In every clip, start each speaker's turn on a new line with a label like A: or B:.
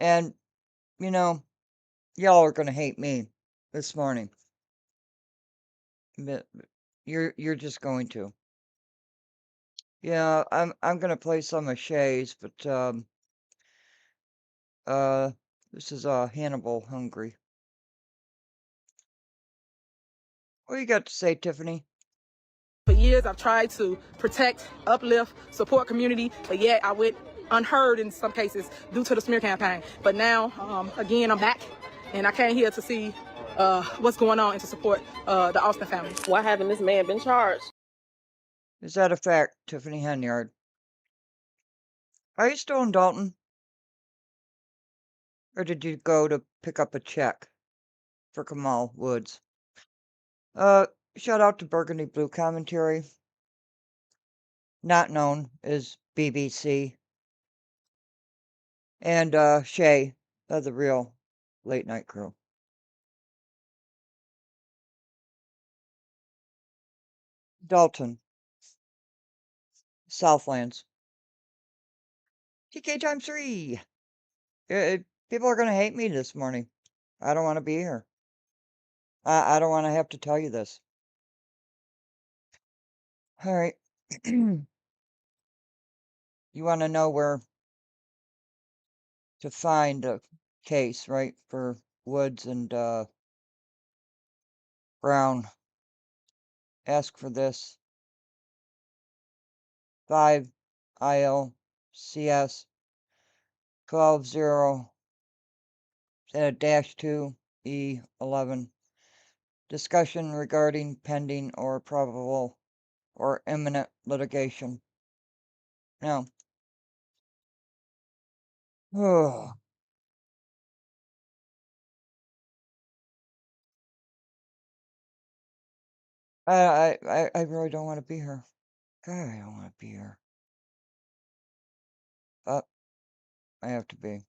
A: And, you know, y'all are gonna hate me this morning. But you're just going to. Yeah, I'm gonna play some of Shay's, but uh this is Hannibal Hungry. What you got to say, Tiffany?
B: For years, I've tried to protect, uplift, support community, but yet I went unheard in some cases due to the smear campaign. But now, again, I'm back, and I came here to see what's going on and to support the Austin family.
C: Why haven't this man been charged?
A: Is that a fact, Tiffany Henyard? Are you still in Dalton? Or did you go to pick up a check for Kamal Woods? Uh, Shout out to Burgundy Blue Commentary, not known as BBC, and Shay of the Real Late Night Crew. Dalton, Southlands. TK times 3. People are gonna hate me this morning. I don't want to be here. I don't want to have to tell you this. All right. You want to know where to find a case, right, for Woods and Brown. Ask for this 5 ILCS 120 -2 E11. Discussion regarding pending or probable or imminent litigation. Now, oh, I really don't want to be here. God, I don't want to be here. But I have to be.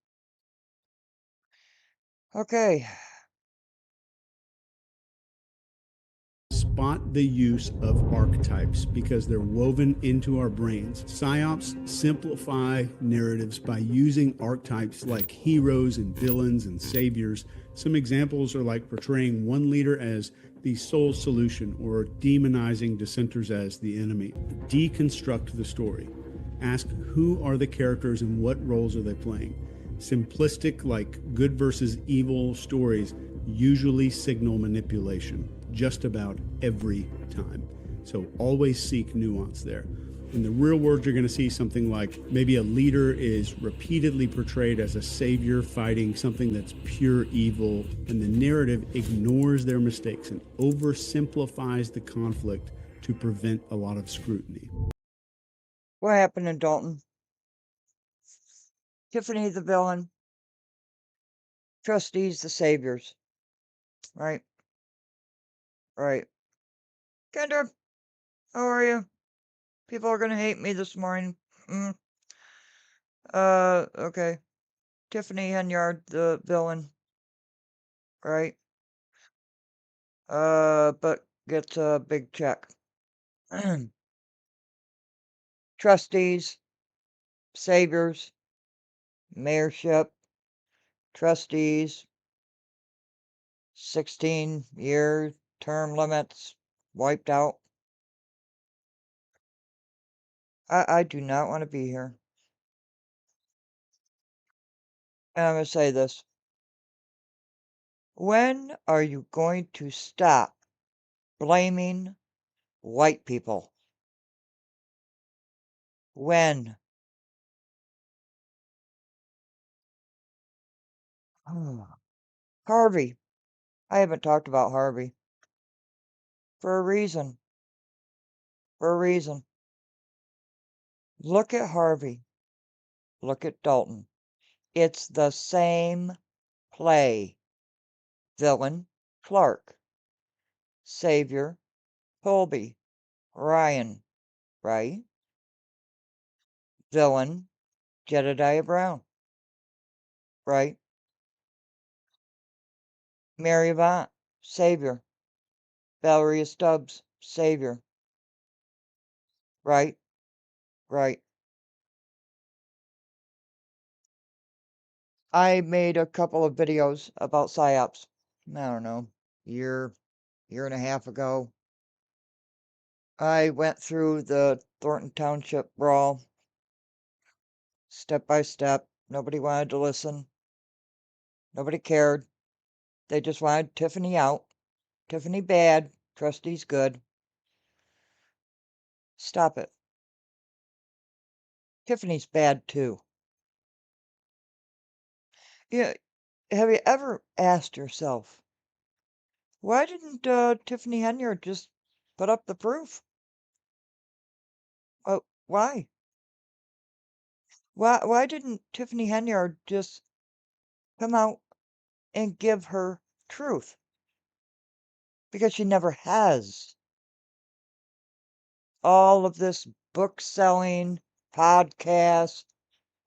A: Okay.
D: Spot the use of archetypes because they're woven into our brains. PsyOps simplify narratives by using archetypes like heroes and villains and saviors. Some examples are like portraying one leader as the sole solution or demonizing dissenters as the enemy. Deconstruct the story. Ask who are the characters and what roles are they playing. Simplistic, like good versus evil stories usually signal manipulation just about every time. So always seek nuance there. In the real world, you're going to see something like maybe a leader is repeatedly portrayed as a savior fighting something that's pure evil, and the narrative ignores their mistakes and oversimplifies the conflict to prevent a lot of scrutiny.
A: What happened in Dalton? Tiffany the villain. Trustees the saviors. Right? Right. Kendra, how are you? People are gonna hate me this morning. Mm. Okay. Tiffany Henyard, the villain. Right? But gets a big check. Trustees, saviors, mayorship, trustees, 16-year term limits, wiped out. I do not want to be here. And I'm going to say this. When are you going to stop blaming white people? When? Harvey. I haven't talked about Harvey. For a reason. For a reason. Look at Harvey. Look at Dalton. It's the same play. Villain, Clark. Savior, Colby. Ryan, right? Villain, Jedediah Brown, right? Mary Avant, Savior. Valeria Stubbs, Savior, right? Right. I made a couple of videos about PSYOPs. I don't know, year and a half ago. I went through the Thornton Township brawl step by step. Nobody wanted to listen. Nobody cared. They just wanted Tiffany out. Tiffany bad, trustees good. Stop it. Tiffany's bad too. Yeah, have you ever asked yourself, why didn't Tiffany Henyard just put up the proof? Why? Why didn't Tiffany Henyard just come out and give her truth? Because she never has. All of this book selling, podcast,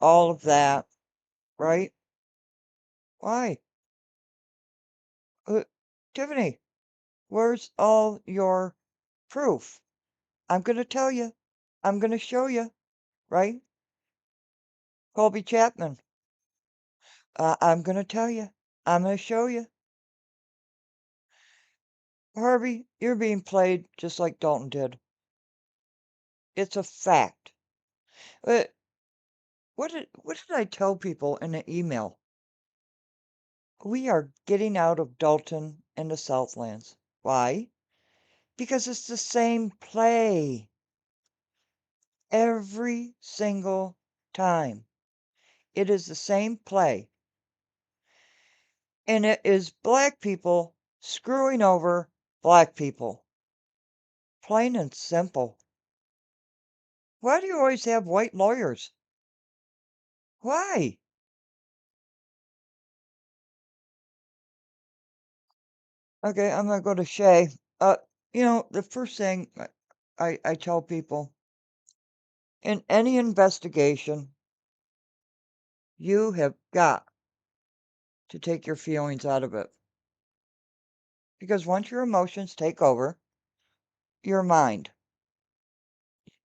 A: all of that, right? Why? Tiffany, where's all your proof? I'm gonna tell you. I'm gonna show you, right? Colby Chapman. I'm gonna tell you. I'm gonna show you. Harvey, you're being played just like Dalton did. It's a fact. Uh, what did I tell people in an email? We are getting out of Dalton and the Southlands. Why? Because it's the same play. Every single time. It is the same play. And it is black people screwing over black people. Plain and simple. Why do you always have white lawyers? Why? Okay, I'm gonna go to Shay. The first thing I tell people, in any investigation, you have got to take your feelings out of it. Because once your emotions take over, your mind,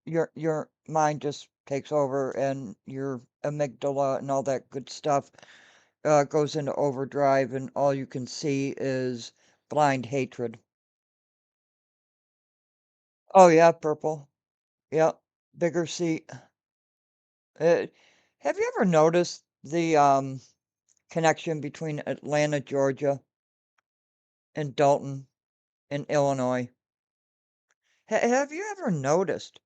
A: your mind just takes over and your amygdala and all that good stuff goes into overdrive, and all you can see is blind hatred. Oh yeah, purple. Yep, bigger seat. Have you ever noticed the connection between Atlanta, Georgia, and Dalton in Illinois? Have you ever noticed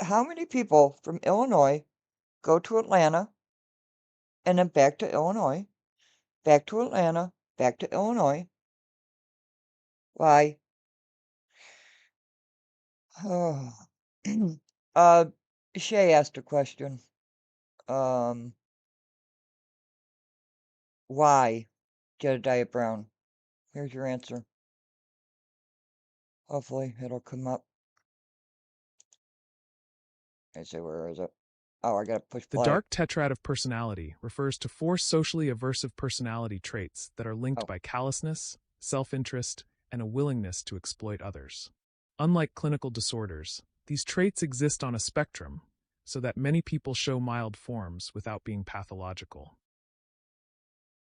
A: how many people from Illinois go to Atlanta and then back to Illinois, back to Atlanta, back to Illinois? Why? Oh. uh, Shay asked a question. Why Jedediah Brown? Here's your answer. Hopefully it'll come up. I say, where is it? Oh, I gotta push
E: The
A: play.
E: dark tetrad of personality refers to 4 socially aversive personality traits that are linked
A: Oh.
E: by callousness, self-interest, and a willingness to exploit others. Unlike clinical disorders, these traits exist on a spectrum, so that many people show mild forms without being pathological.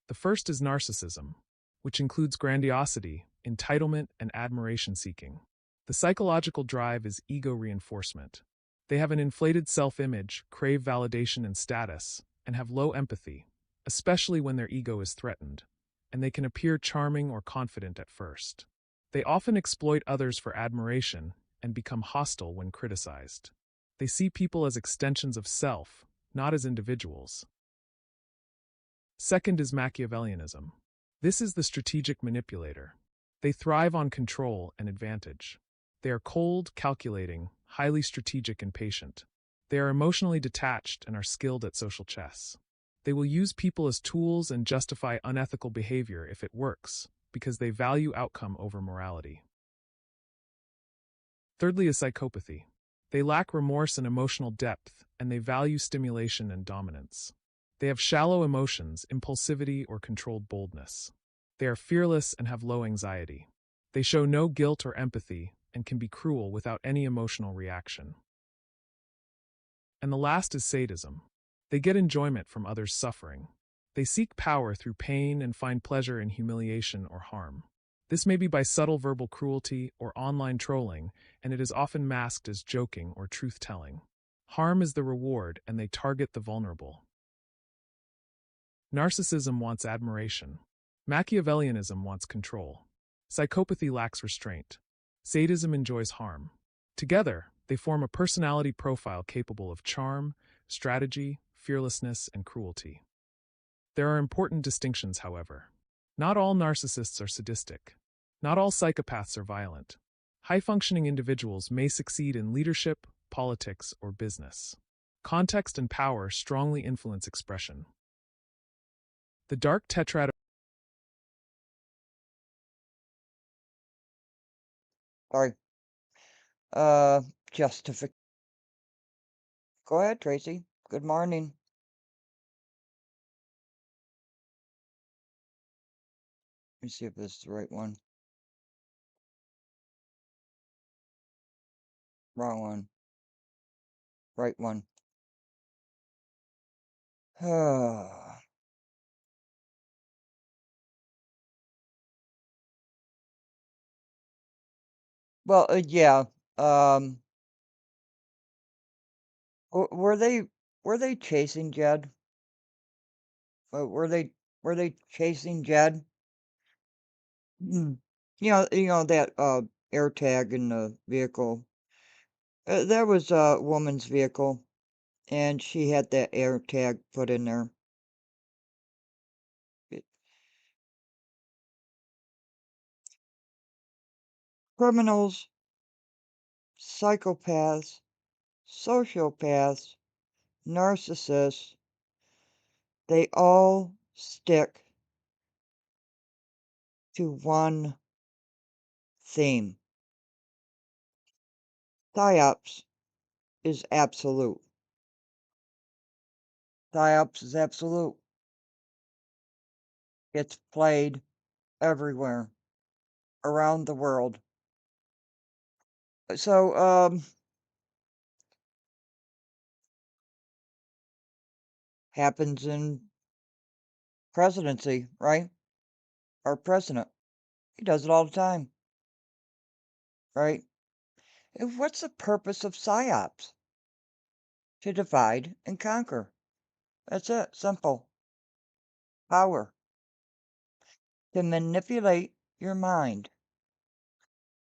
E: The first is narcissism, which includes grandiosity, entitlement, and admiration-seeking. The psychological drive is ego reinforcement. They have an inflated self-image, crave validation and status, and have low empathy, especially when their ego is threatened, and they can appear charming or confident at first. They often exploit others for admiration and become hostile when criticized. They see people as extensions of self, not as individuals. Second is Machiavellianism. This is the strategic manipulator. They thrive on control and advantage. They are cold, calculating, highly strategic and patient. They are emotionally detached and are skilled at social chess. They will use people as tools and justify unethical behavior if it works, because they value outcome over morality. Thirdly is psychopathy. They lack remorse and emotional depth, and they value stimulation and dominance. They have shallow emotions, impulsivity, or controlled boldness. They are fearless and have low anxiety. They show no guilt or empathy, and can be cruel without any emotional reaction. And the last is sadism. They get enjoyment from others' suffering. They seek power through pain and find pleasure in humiliation or harm. This may be by subtle verbal cruelty or online trolling, and it is often masked as joking or truth-telling. Harm is the reward, and they target the vulnerable. Narcissism wants admiration. Machiavellianism wants control. Psychopathy lacks restraint. Sadism enjoys harm. Together, they form a personality profile capable of charm, strategy, fearlessness, and cruelty. There are important distinctions, however. Not all narcissists are sadistic. Not all psychopaths are violent. High-functioning individuals may succeed in leadership, politics, or business. Context and power strongly influence expression. The dark tetrad.
A: Sorry. Justific. Go ahead, Tracy. Good morning. Let me see if this is the right one. Wrong one. Right one. Well, yeah. Were they chasing Jed? Were they chasing Jed? Mm. You know that air tag in the vehicle. That was a woman's vehicle, and she had that air tag put in there. It- Criminals, psychopaths, sociopaths, narcissists, they all stick to one theme. PSYOPs is absolute. PSYOPs is absolute. It's played everywhere around the world. So, happens in presidency, right? Our president, he does it all the time, right? And what's the purpose of PSYOPs? To divide and conquer. That's it. Simple. Power. To manipulate your mind.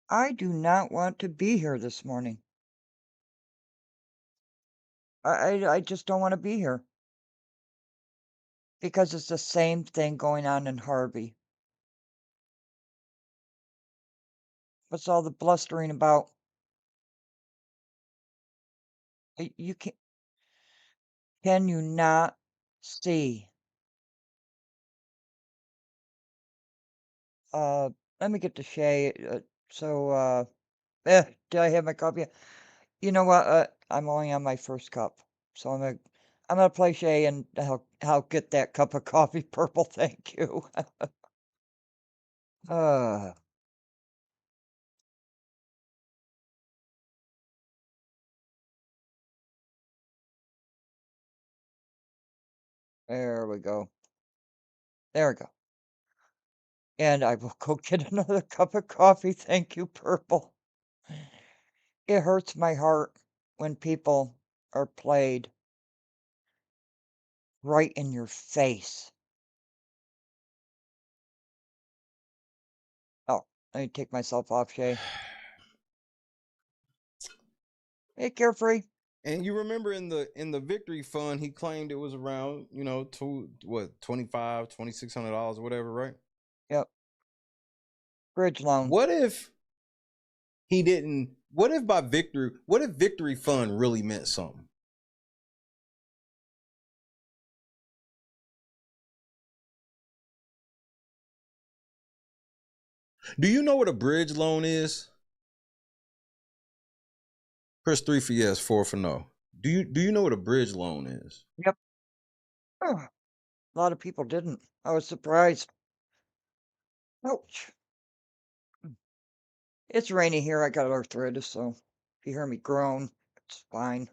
A: I do not want to be here this morning. I just don't want to be here. Because it's the same thing going on in Harvey. What's all the blustering about? You can you not see? Let me get to Shay. Did I have my copy? You know what? I'm only on my first cup, so I'm gonna play Shay and I'll get that cup of coffee purple. Thank you. uh, there we go. There we go. And I will go get another cup of coffee. Thank you, purple. It hurts my heart when people are played right in your face. Oh, let me take myself off, Shay. Hey, Carefree.
F: And you remember in the victory fund, he claimed it was around, $2,500, $2,600, whatever, right?
A: Yep. Bridge loan.
F: What if he didn't? What if victory fund really meant something? Do you know what a bridge loan is? Press 3 for yes, 4 for no. Do you know what a bridge loan is?
A: Yep. Ugh, a lot of people didn't. I was surprised. Ouch. It's rainy here. I got arthritis, so if you hear me groan, it's fine.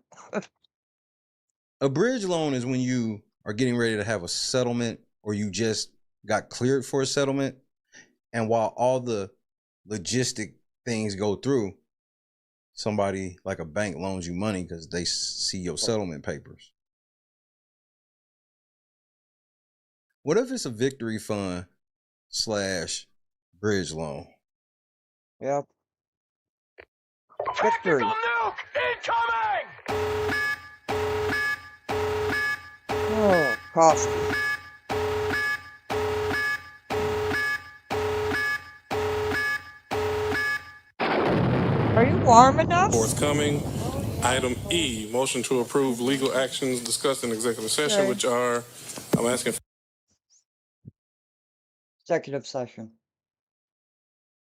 F: A bridge loan is when you are getting ready to have a settlement, or you just got cleared for a settlement, and while all the logistic things go through, somebody like a bank loans you money because they see your settlement papers. What if it's a victory fund / bridge loan?
A: Yep. Victory.
G: nuke incoming!
A: Oh, coffee. Are you warm enough?
H: Forthcoming. Item E, motion to approve legal actions discussed in executive session,
A: Okay.
H: which are, I'm asking for
A: Executive session.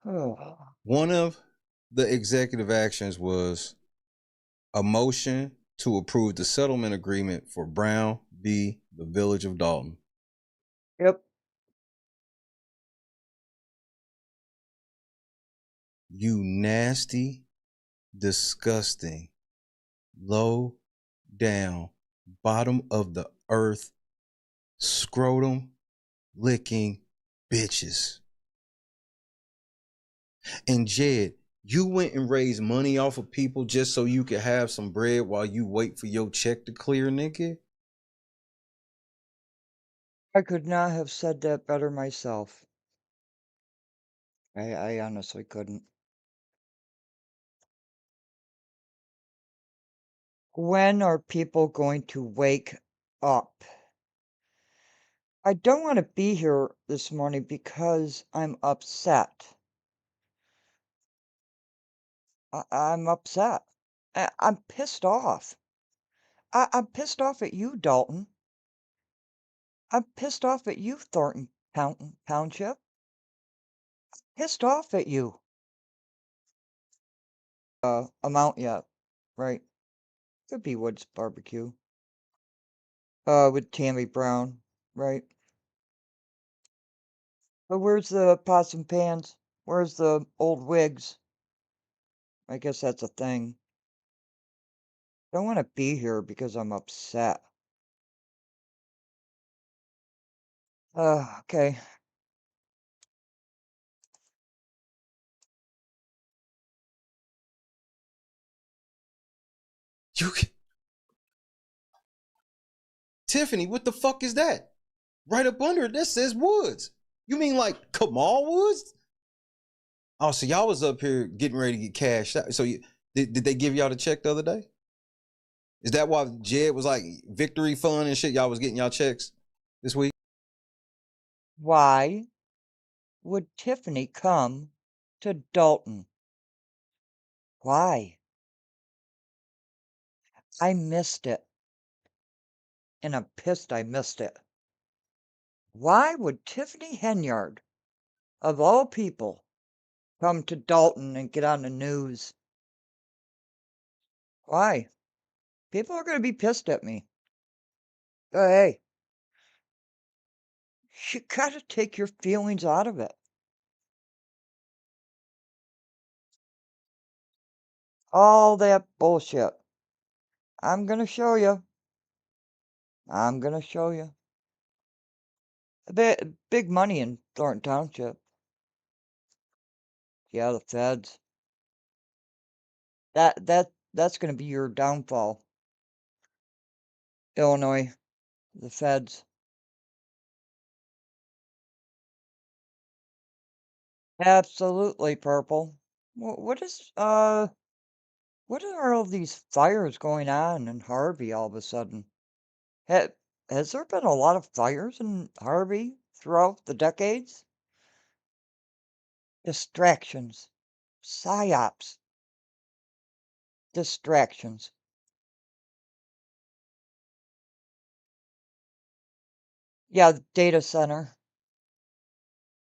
A: Oh.
F: One of the executive actions was a motion to approve the settlement agreement for Brown v. the Village of Dalton.
A: Yep.
F: You nasty, disgusting, low down, bottom of the earth, scrotum licking bitches. And Jed, you went and raised money off of people just so you could have some bread while you wait for your check to clear, nigga?
A: I could not have said that better myself. I honestly couldn't. When are people going to wake up? I don't want to be here this morning because I'm upset. I'm upset. I'm pissed off. I'm pissed off at you, Dalton. I'm pissed off at you, Thornton Township. Pissed off at you. Amount yet, right? Could be Woods Barbecue. With Tammy Brown, right? But where's the pots and pans? Where's the old wigs? I guess that's a thing. Don't want to be here because I'm upset. Okay.
F: Tiffany, what the fuck is that? Right up under it, that says Woods. You mean like Kamal Woods? Oh, so y'all was up here getting ready to get cashed out. So did they give y'all the check the other day? Is that why Jed was like victory fund and shit? Y'all was getting y'all checks this week?
A: Why would Tiffany come to Dalton? Why? I missed it. And I'm pissed I missed it. Why would Tiffany Henyard, of all people, come to Dalton and get on the news? Why? People are going to be pissed at me. Hey, you got to take your feelings out of it. All that bullshit. I'm going to show you. I'm going to show you. Big money in Thornton Township. Yeah, the feds. That's going to be your downfall. Illinois, the feds. Absolutely, Purple. What are all these fires going on in Harvey all of a sudden? Has there been a lot of fires in Harvey throughout the decades? Distractions. PSYOPs. Distractions. Yeah, the data center.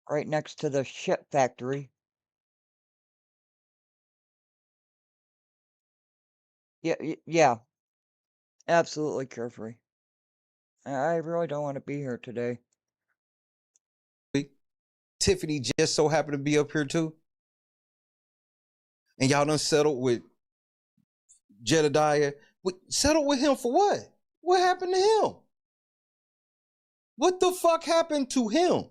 A: Right next to the shit factory. Yeah. Absolutely carefree. I really don't want to be here today.
F: Tiffany just so happened to be up here too. And y'all done settled with Jedediah. Settled with him for what? What happened to him? What the fuck happened to him?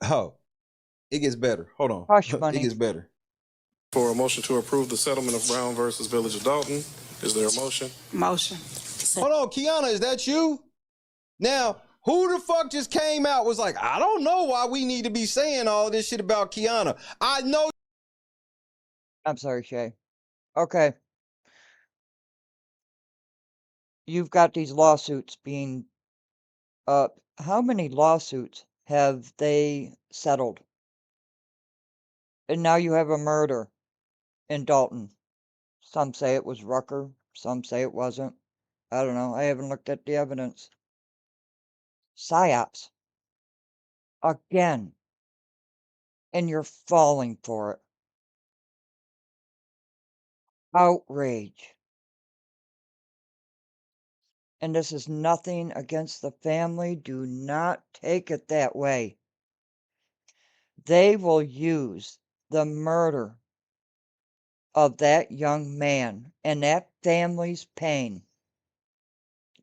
F: Oh, it gets better. Hold on.
A: Hush
F: It
A: money.
F: gets better.
H: For a motion to approve the settlement of Brown versus Village of Dalton, is there a motion?
B: Motion.
F: Hold on, Kiana, is that you? Now, who the fuck just came out was like, I don't know why we need to be saying all this shit about Kiana. I know.
A: I'm sorry, Shay. Okay. You've got these lawsuits being, how many lawsuits have they settled? And now you have a murder in Dalton. Some say it was Rucker, some say it wasn't. I don't know. I haven't looked at the evidence. PSYOPs. Again. And you're falling for it. Outrage. And this is nothing against the family. Do not take it that way. They will use the murder of that young man and that family's pain,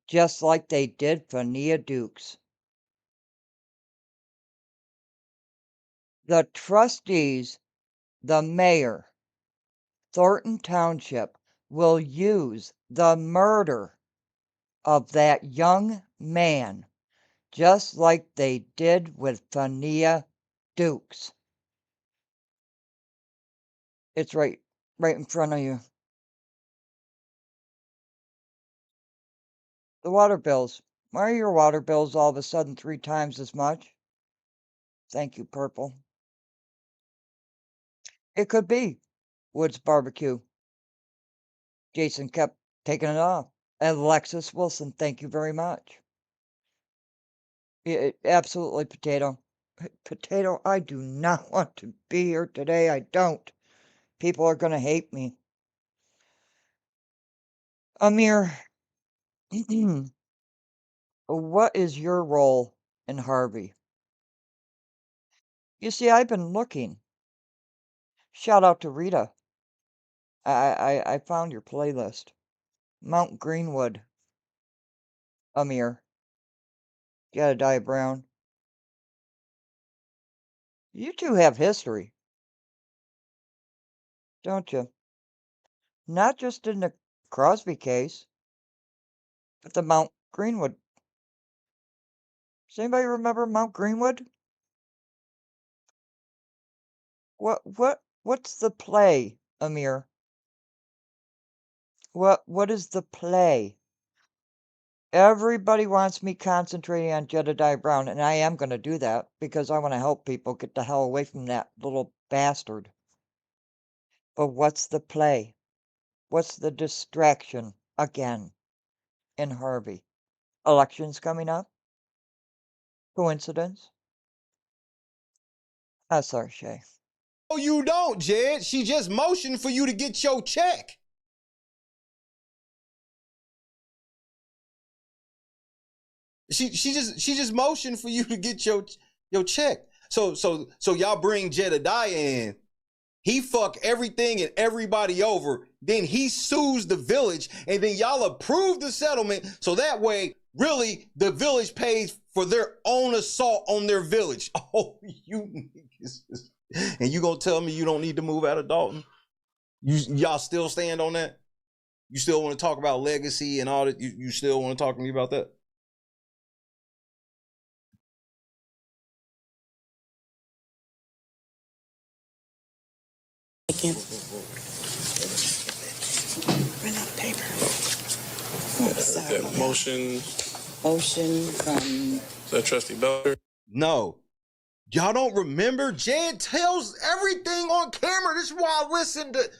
A: just like they did for Nia Dukes. The trustees, the mayor, Thornton Township will use the murder of that young man, just like they did with Fania Dukes. It's right in front of you. The water bills. Why are your water bills all of a sudden 3 times as much? Thank you, Purple. It could be Woods Barbecue. Jason kept taking it off. And Alexis Wilson, thank you very much. Absolutely, Potato. Potato, I do not want to be here today. I don't. People are going to hate me. Amir, what is your role in Harvey? You see, I've been looking. Shout out to Rita. I found your playlist. Mount Greenwood. Amir. Jedediah Brown. You two have history. Don't you? Not just in the Crosby case, but the Mount Greenwood. Does anybody remember Mount Greenwood? What's the play, Amir? What is the play? Everybody wants me concentrating on Jedediah Brown, and I am going to do that because I want to help people get the hell away from that little bastard. But what's the play? What's the distraction again in Harvey? Elections coming up? Coincidence? Sorry, Shay.
F: Oh, you don't, Jed. She just motioned for you to get your check. She just motioned for you to get your check. So y'all bring Jedediah in. He fuck everything and everybody over. Then he sues the village, and then y'all approve the settlement. So that way, really, the village pays for their own assault on their village. Oh, you niggas. And you gonna tell me you don't need to move out of Dalton? Y'all still stand on that? You still want to talk about legacy and all that? You still want to talk to me about that?
H: That motion,
I: Motion from
H: is that Trustee Belcher?
F: No. Y'all don't remember? Jed tells everything on camera. This is why I listened to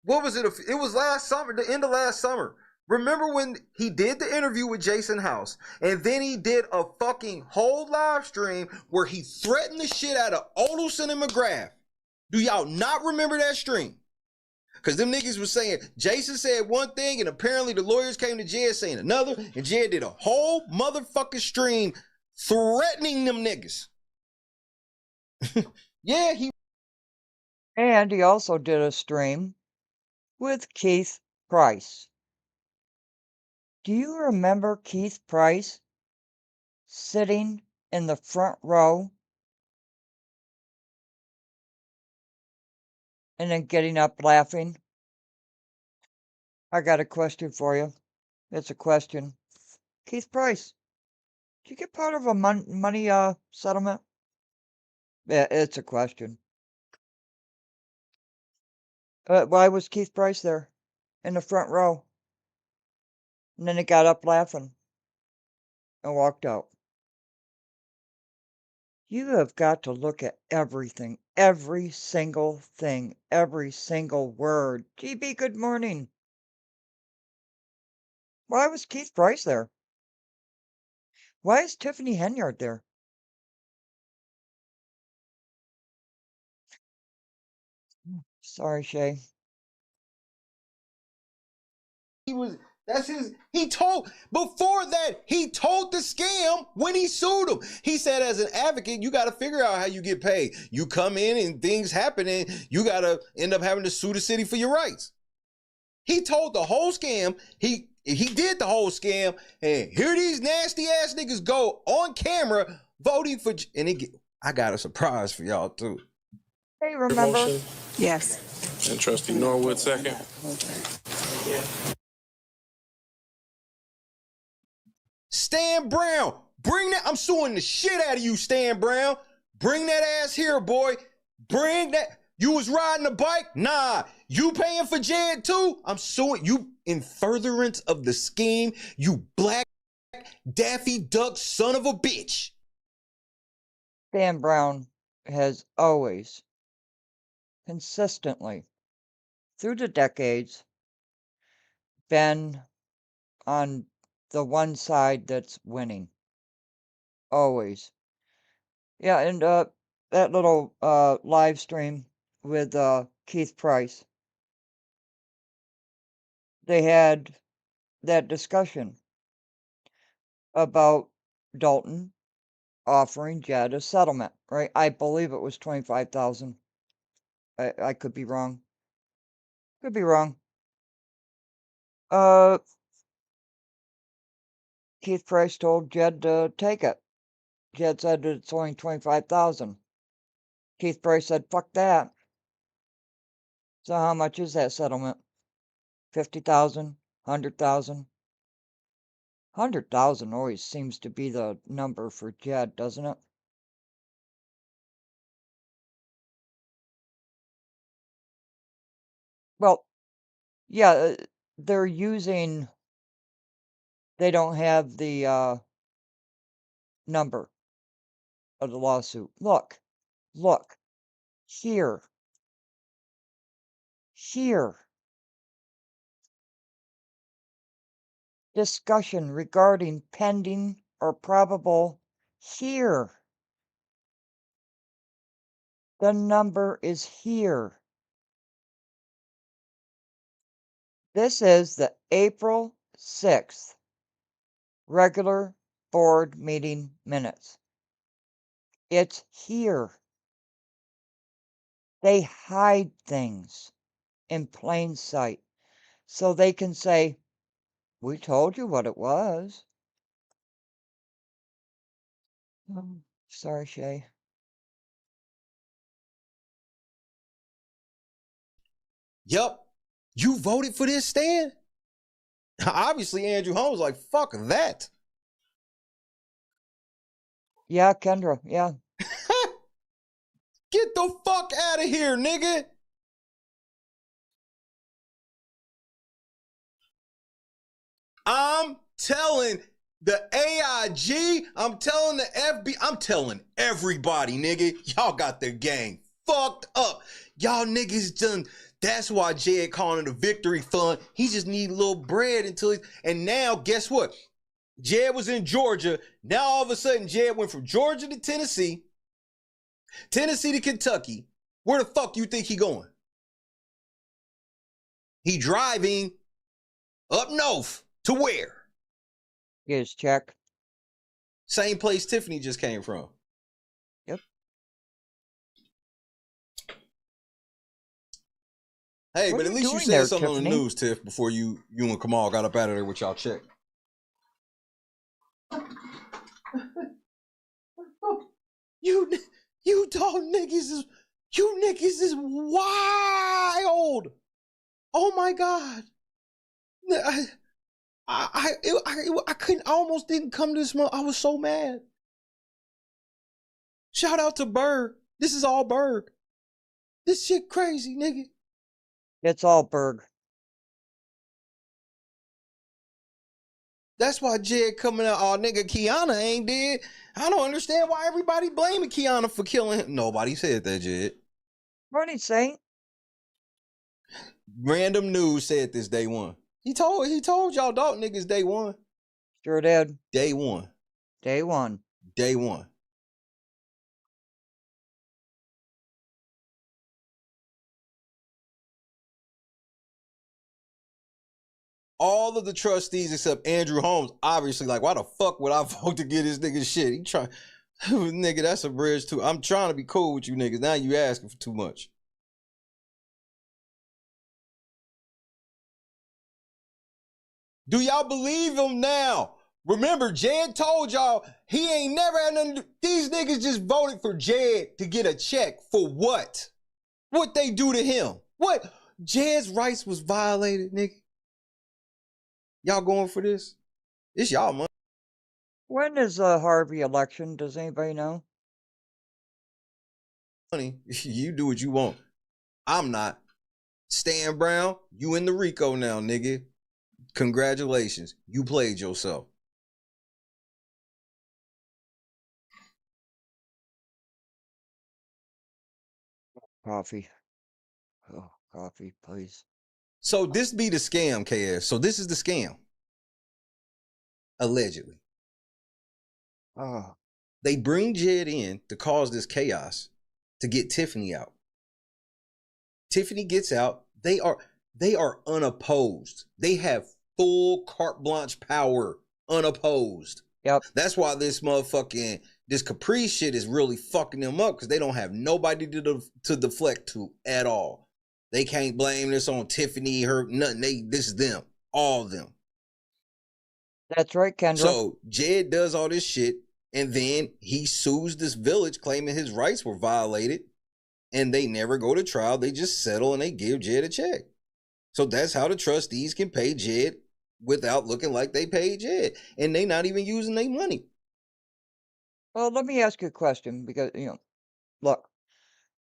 F: what was it? It was last summer, the end of last summer. Remember when he did the interview with Jason House, and then he did a fucking whole live stream where he threatened the shit out of Olsen and McGrath. Do y'all not remember that stream? Because them niggas was saying, Jason said one thing, and apparently the lawyers came to Jed saying another, and Jed did a whole motherfucking stream threatening them niggas. Yeah,
A: And he also did a stream with Keith Price. Do you remember Keith Price sitting in the front row and then getting up laughing? I got a question for you. It's a question. Keith Price, did you get part of a money settlement? Yeah, it's a question. Why was Keith Price there in the front row? And then he got up laughing and walked out. You have got to look at everything, every single thing, every single word. GB, good morning. Why was Keith Price there? Why is Tiffany Henyard there? Sorry, Shay.
F: He told, before that, he told the scam when he sued him. He said, as an advocate, you got to figure out how you get paid. You come in and things happen and you got to end up having to sue the city for your rights. He told the whole scam. He did the whole scam. And here these nasty ass niggas go on camera voting for, I got a surprise for y'all too.
A: Hey, remember?
H: Motion.
B: Yes.
H: And trustee Norwood, second.
F: Stan Brown, bring that. I'm suing the shit out of you, Stan Brown. Bring that ass here, boy. Bring that. You was riding a bike? Nah. You paying for Jed too? I'm suing you in furtherance of the scheme, you black Daffy Duck son of a bitch.
A: Dan Brown has always, consistently, through the decades, been on the one side that's winning. Always. Yeah, and that little live stream with Keith Price, they had that discussion about Dalton offering Jed a settlement, right? I believe it was $25,000. I could be wrong. Could be wrong. Keith Price told Jed to take it. Jed said that it's only $25,000. Keith Price said, "Fuck that." So how much is that settlement? 50,000, 100,000. 100,000 always seems to be the number for Jed, doesn't it? Well, yeah, they're using. They don't have the number of the lawsuit. Look, here. Discussion regarding pending or probable. Here. The number is here. This is the April 6th regular board meeting minutes. It's here. They hide things in plain sight so they can say, "We told you what it was." Sorry, Shay.
F: Yup. You voted for this, Stan? Obviously, Andrew Holmes like, fuck that.
A: Yeah, Kendra, yeah.
F: Get the fuck out of here, nigga. I'm telling the AIG, I'm telling the FB, I'm telling everybody, nigga, y'all got their game fucked up. Y'all niggas done. That's why Jed calling it a victory fund. He just need a little bread until he, and now guess what? Jed was in Georgia. Now all of a sudden Jed went from Georgia to Tennessee, Tennessee to Kentucky. Where the fuck you think he going? He driving up north to where?
A: Get his check.
F: Same place Tiffany just came from.
A: Yep.
F: Hey,
A: What
F: but
A: are
F: at
A: you
F: least you
A: doing
F: said
A: there,
F: something on the
A: Tiffany?
F: news, Tiff, before you and Kamal got up out of there with y'all check. You you dog niggas is wild. Oh my god. I couldn't. I almost didn't come to this month. I was so mad. Shout out to Berg. This is all Berg. This shit crazy, nigga.
A: It's all Berg.
F: That's why Jed coming out. Oh, nigga, Kiana ain't dead. I don't understand why everybody blaming Kiana for killing him. Nobody said that, Jed.
A: What did he say?
F: Random News said this day one. He told y'all dog niggas day one.
A: Sure did.
F: Day one.
A: Day one.
F: Day one. All of the trustees except Andrew Holmes, obviously, like, why the fuck would I vote to get this nigga shit? He trying, nigga, that's a bridge too. I'm trying to be cool with you niggas. Now you asking for too much. Do y'all believe him now? Remember, Jed told y'all he ain't never had nothing. These niggas just voted for Jed to get a check for what? What they do to him? What? Jed's rights was violated, nigga. Y'all going for this? It's y'all money.
A: When is the Harvey election? Does anybody know?
F: You do what you want. I'm not. Stan Brown, you in the Rico now, nigga. Congratulations. You played yourself.
A: Coffee. Oh, coffee, please.
F: So this be the scam, KS. So this is the scam. Allegedly.
A: Oh.
F: They bring Jed in to cause this chaos to get Tiffany out. Tiffany gets out. They are unopposed. They have full carte blanche power, unopposed.
A: Yep.
F: That's why this motherfucking this Capri shit is really fucking them up because they don't have nobody to deflect to at all. They can't blame this on Tiffany, her nothing. This is them, all of them.
A: That's right, Kendra.
F: So Jed does all this shit, and then he sues this village, claiming his rights were violated, and they never go to trial. They just settle and they give Jed a check. So that's how the trustees can pay Jed without looking like they paid Jed, and they not even using their money.
A: Well, let me ask you a question because, look,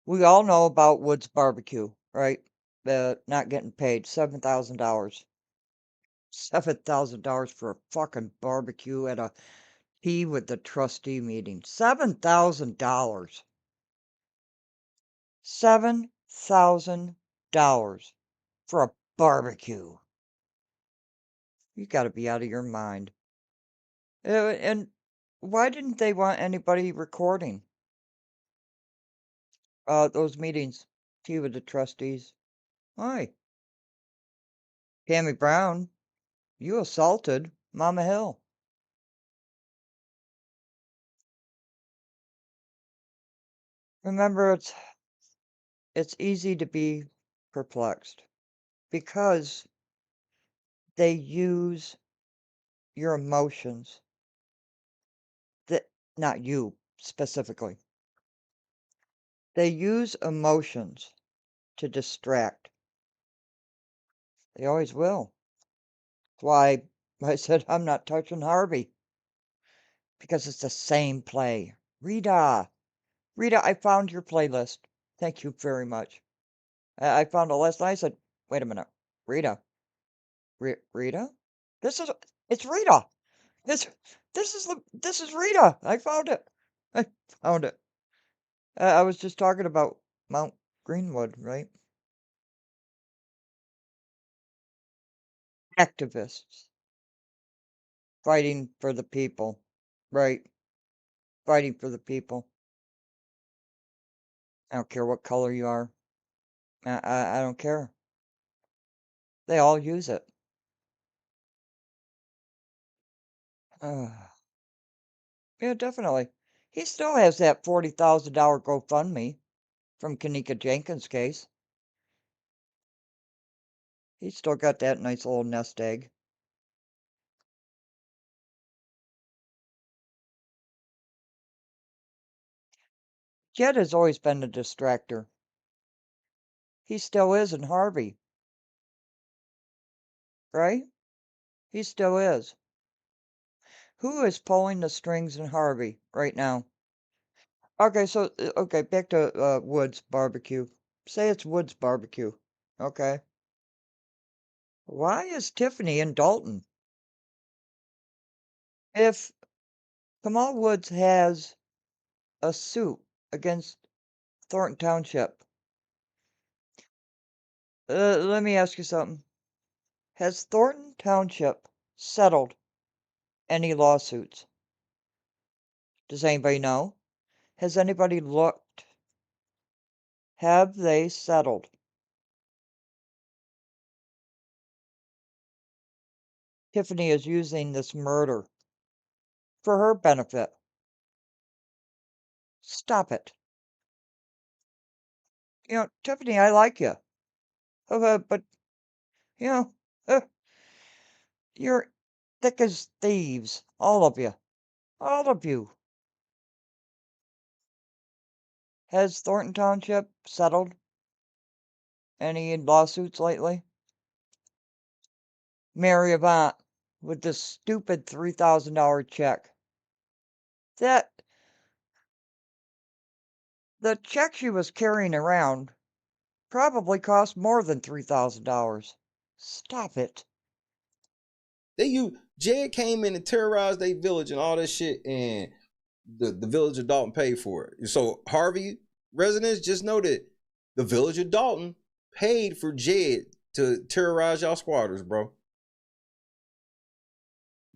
A: we all know about Woods Barbecue, right? Not getting paid $7,000. $7,000 for a fucking barbecue at a tea with the trustee meeting. $7,000. $7,000 for a barbecue. You got to be out of your mind. And why didn't they want anybody recording those meetings? Tea with the trustees. Why? Tammy Brown, you assaulted Mama Hill. Remember, it's easy to be perplexed because they use your emotions. That not you specifically. They use emotions to distract. They always will. That's why I said I'm not touching Harvey. Because it's the same play. Rita, I found your playlist. Thank you very much. I found it last night. I said, wait a minute. Rita. Rita? It's Rita. This is Rita. I found it. I found it. I was just talking about Mount Greenwood, right? Activists fighting for the people, right? Fighting for the people. I don't care what color you are. I don't care. They all use it. Yeah, definitely. He still has that $40,000 GoFundMe from Kanika Jenkins' case. He's still got that nice little nest egg. Jed has always been a distractor. He still is in Harvey. Right? He still is. Who is pulling the strings in Harvey right now? Okay, so, okay, back to Woods Barbecue. Say it's Woods Barbecue. Okay. Why is Tiffany in Dalton? If Kamal Woods has a suit against Thornton Township, let me ask you something. Has Thornton Township settled any lawsuits? Does anybody know? Has anybody looked? Have they settled? Tiffany is using this murder for her benefit. Stop it. You know, Tiffany, I like you. But, you know, uh, you're thick as thieves. All of you. All of you. Has Thornton Township settled any lawsuits lately? Mary Avant with this stupid $3,000 check. The check she was carrying around probably cost more than $3,000. Stop it.
F: Jed came in and terrorized their village and all that shit, and the village of Dalton paid for it. So Harvey residents, just know that the village of Dalton paid for Jed to terrorize y'all squatters, bro.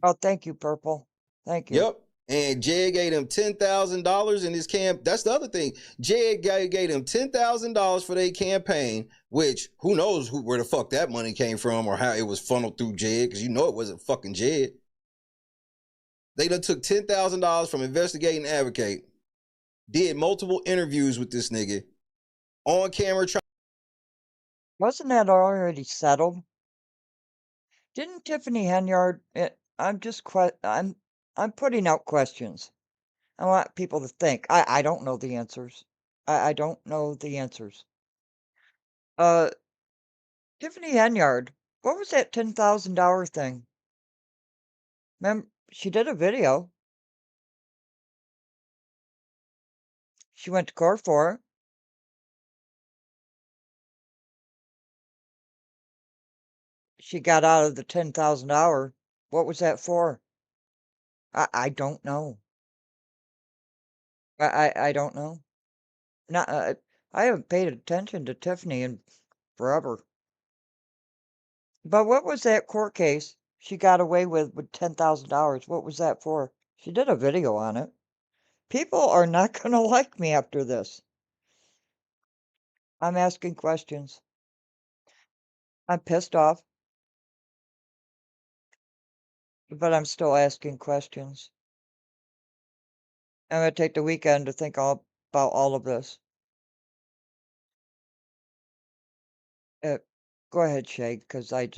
A: Oh, thank you, Purple. Thank you.
F: Yep. And Jed gave him $10,000 in his camp. That's the other thing. Jed gave him $10,000 for their campaign, which who knows where the fuck that money came from or how it was funneled through Jed, because you know it wasn't fucking Jed. They done took $10,000 from Investigating Advocate, did multiple interviews with this nigga, on camera.
A: Wasn't that already settled? Didn't Tiffany Henyard? I'm putting out questions. I want people to think. I don't know the answers. I don't know the answers. Tiffany Henyard, what was that $10,000 thing? Remember, she did a video. She went to court for it. She got out of the $10,000. What was that for? I don't know. I don't know. Not, I haven't paid attention to Tiffany in forever. But what was that court case she got away with $10,000? What was that for? She did a video on it. People are not going to like me after this. I'm asking questions. I'm pissed off. But I'm still asking questions. I'm going to take the weekend to think about all of this. Go ahead, Shade, because I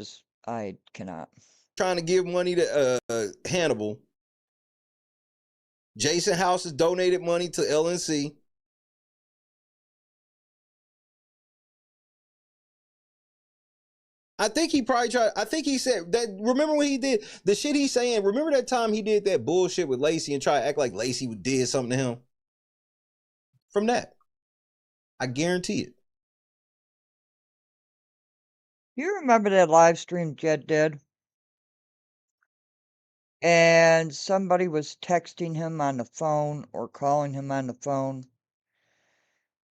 A: cannot.
F: Trying to give money to Hannibal. Jason House has donated money to LNC. I think he probably tried. I think he said that. Remember when he did the shit he's saying? Remember that time he did that bullshit with Lacey and tried to act like Lacey did something to him? From that, I guarantee it.
A: You remember that live stream Jed did? And somebody was texting him on the phone or calling him on the phone.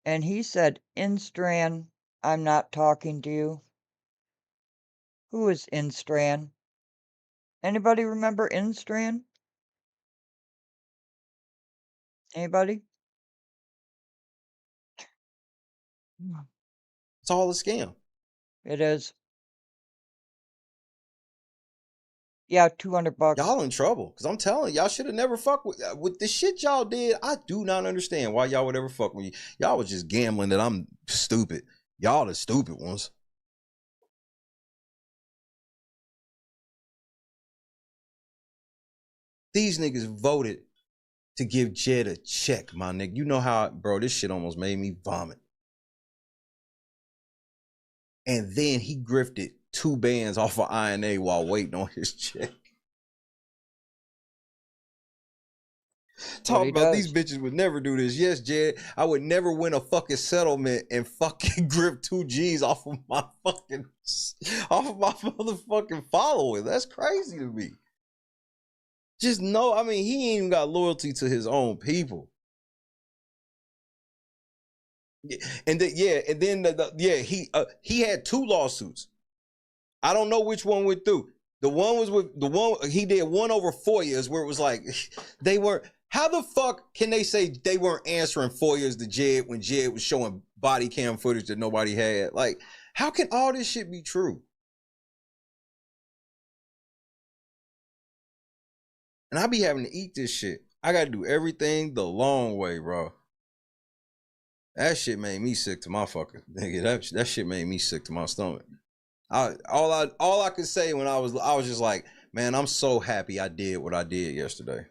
A: And he said, Instran, I'm not talking to you. Who is Instran? Anybody remember Instran? Anybody?
F: It's all a scam.
A: It is. Yeah, $200.
F: Y'all in trouble, because I'm telling y'all should have never fucked with the shit y'all did. I do not understand why y'all would ever fuck with me. Y'all was just gambling that I'm stupid. Y'all the stupid ones. These niggas voted to give Jed a check, my nigga. You know how, bro, this shit almost made me vomit. And then he grifted 2 bands off of INA while waiting on his check. Talking about these bitches would never do this. Yes, Jed, I would never win a fucking settlement and fucking grip 2 G's off of my motherfucking following. That's crazy to me. Just know, I mean, he ain't even got loyalty to his own people. And he had 2 lawsuits. I don't know which one went through. The one was with the one he did one over FOIAs where it was like they weren't. How the fuck can they say they weren't answering FOIAs to Jed when Jed was showing body cam footage that nobody had? Like, how can all this shit be true? And I be having to eat this shit. I gotta do everything the long way, bro. That shit made me sick to my fucking nigga. That shit made me sick to my stomach. All I could say when I was just like, man, I'm so happy I did what I did yesterday.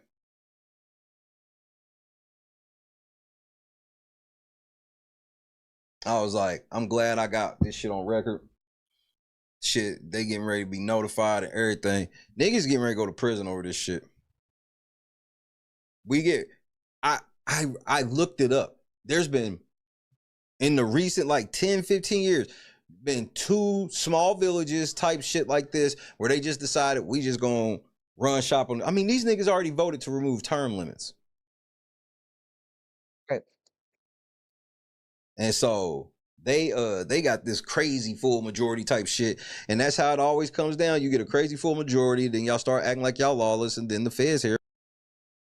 F: I was like, I'm glad I got this shit on record. Shit, they getting ready to be notified and everything. Niggas getting ready to go to prison over this shit. I looked it up. There's been, in the recent like 10, 15 years, been 2 small villages type shit like this where they just decided we just gonna run shop on. I mean, these niggas already voted to remove term limits.
A: Right.
F: And so they got this crazy full majority type shit. And that's how it always comes down. You get a crazy full majority, then y'all start acting like y'all lawless, and then the feds here.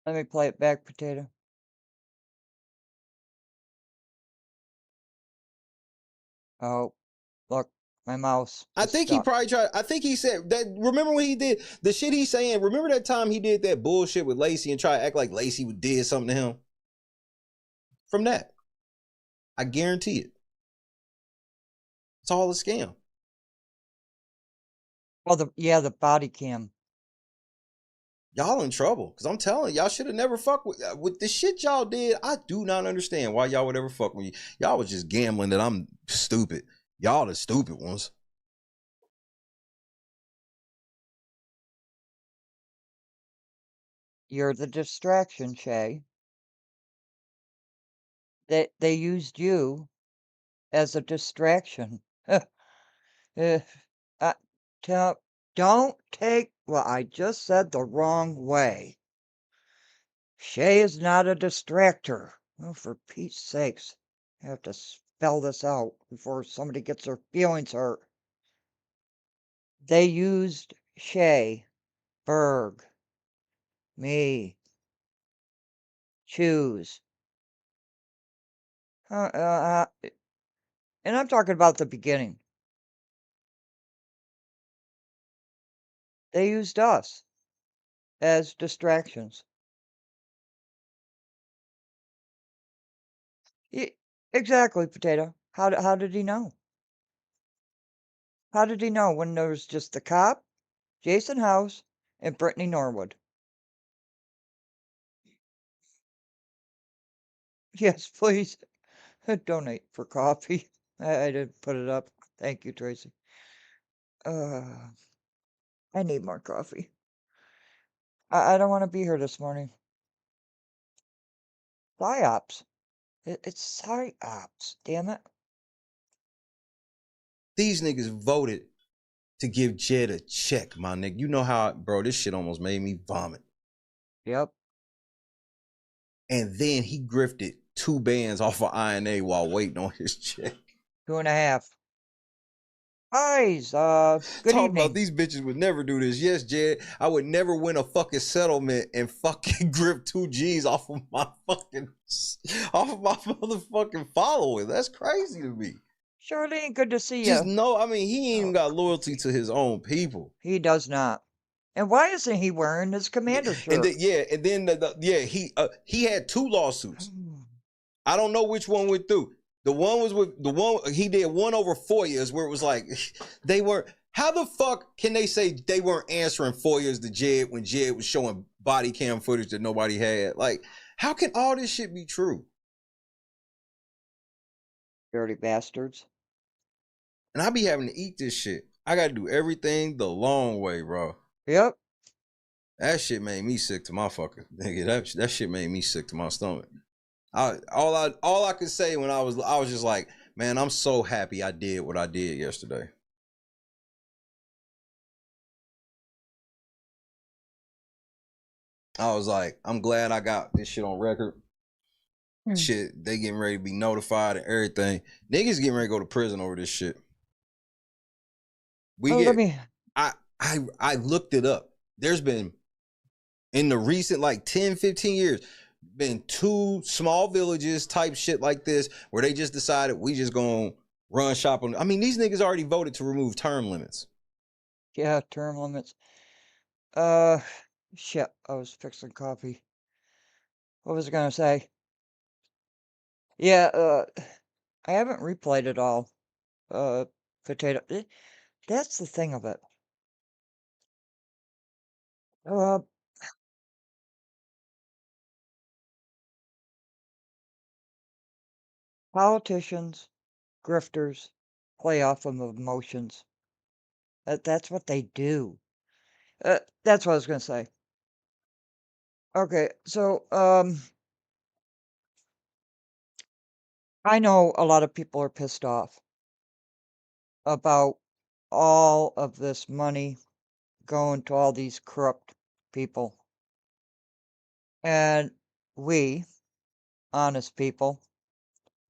A: Let me play it back, Potato. Oh, look, my mouse.
F: I
A: is
F: think he
A: stuck.
F: probably tried. I think he said that. Remember when he did the shit he's saying? Remember that time he did that bullshit with Lacey and try to act like Lacey did something to him? From that, I guarantee it. It's all a scam.
A: Well, the body cam.
F: Y'all in trouble, because I'm telling y'all should have never fucked with the shit y'all did. I do not understand why y'all would ever fuck with me. Y'all was just gambling that I'm stupid. Y'all the stupid ones.
A: You're the distraction, Shay. They used you as a distraction. Don't take what I just said the wrong way. Shay is not a distractor. Oh, for Pete's sakes. I have to spell this out before somebody gets their feelings hurt. They used Shay, Berg, me, choose. And I'm talking about the beginning. They used us as distractions. Exactly, Potato. How did he know? How did he know when there was just the cop, Jason House, and Brittany Norwood? Yes, please. Donate for coffee. I didn't put it up. Thank you, Tracy. I need more coffee. I don't want to be here this morning. PsyOps. It's PsyOps, damn it.
F: These niggas voted to give Jed a check, my nigga. You know how, bro, this shit almost made me vomit.
A: Yep.
F: And then he grifted 2 bands off of INA while waiting on his check.
A: 2.5. Guys, good
F: Talking
A: evening.
F: about these bitches would never do this. Yes, Jed, I would never win a fucking settlement and fucking grip 2 G's off of my motherfucking following. That's crazy to me.
A: Charlene, good to see you.
F: Just know, I mean, he ain't even got loyalty to his own people.
A: He does not. And why isn't he wearing his commander shirt?
F: And then he had 2 lawsuits. I don't know which one went through. The one was with the one he did one over FOIAs where it was like they weren't. How the fuck can they say they weren't answering FOIAs to Jed when Jed was showing body cam footage that nobody had? Like, How can all this shit be true?
A: Dirty bastards.
F: And I be having to eat this shit. I gotta do everything the long way, bro.
A: Yep.
F: That shit made me sick to my fucking nigga. That shit made me sick to my stomach. All I could say when I was just like, man, I'm so happy I did what I did yesterday. I was like, I'm glad I got this shit on record. Shit, they getting ready to be notified and everything. Niggas getting ready to go to prison over this shit. I looked it up. There's been, in the recent like 10, 15 years, been 2 small villages type shit like this where they just decided we just gonna run shop on. I mean, these niggas already voted to remove term limits.
A: Yeah, term limits. Shit, I was fixing coffee. What was I gonna say? Yeah, I haven't replayed it all. Potato. That's the thing of it. Uh, Politicians, grifters, play off of emotions. That's what they do. That's what I was gonna say. Okay, so, I know a lot of people are pissed off about all of this money going to all these corrupt people. And we, honest people,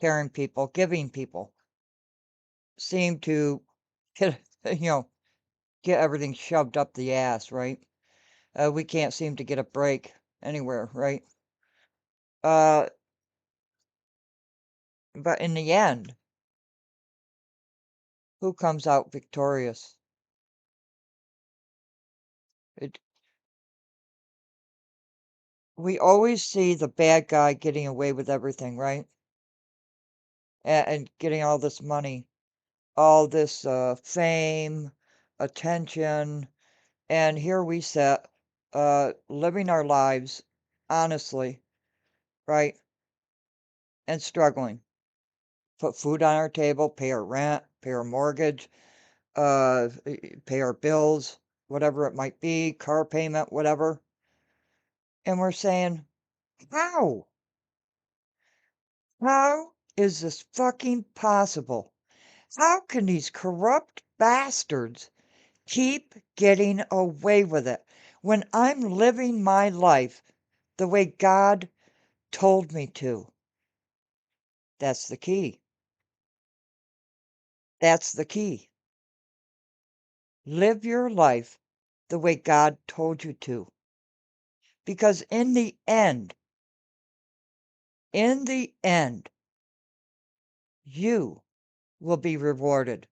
A: caring people, giving people, seem to get, get everything shoved up the ass, right? We can't seem to get a break anywhere, right? But in the end, who comes out victorious? It, we always see the bad guy getting away with everything, right? And getting all this money, all this fame, attention, and here we sit, living our lives honestly, right? And struggling. Put food on our table, pay our rent, pay our mortgage, pay our bills, whatever it might be, car payment, whatever. And we're saying, how? How is this fucking possible? How can these corrupt bastards keep getting away with it when I'm living my life the way God told me to? That's the key. That's the key. Live your life the way God told you to. Because in the end, you will be rewarded.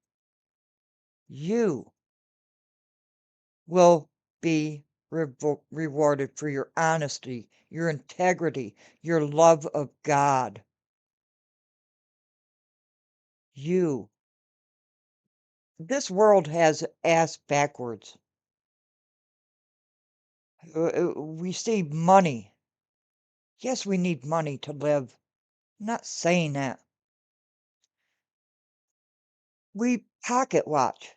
A: You will be rewarded for your honesty, your integrity, your love of God. This world has ass backwards. We see money. Yes, we need money to live. I'm not saying that. We pocket watch.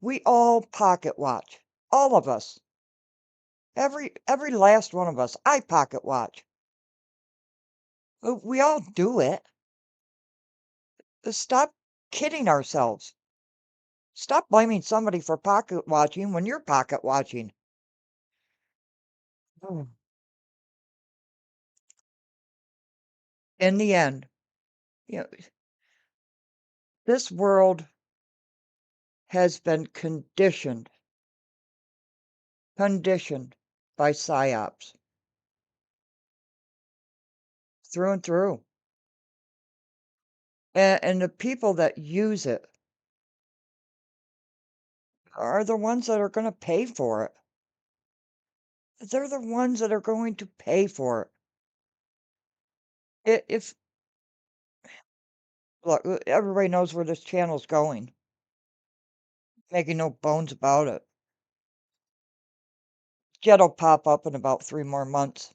A: We all pocket watch. All of us. Every last one of us. I pocket watch. We all do it. Stop kidding ourselves. Stop blaming somebody for pocket watching when you're pocket watching. Mm. In the end, you know, this world has been conditioned by psyops through and through. And the people that use it are the ones that are going to pay for it. They're the ones that are going to pay for it. If look, everybody knows where this channel's going, making no bones about it. Jet'll pop up in about 3 more months.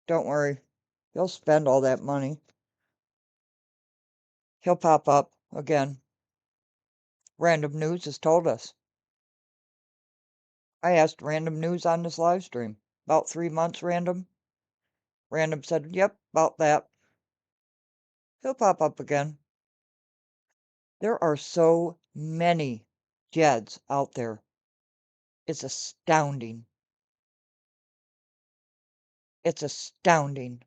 A: Don't worry. He'll spend all that money. He'll pop up again. Random News has told us. I asked Random News on this live stream. About 3 months, Random? Random said, yep, about that. He'll pop up again. There are so many Jeds out there. It's astounding. It's astounding.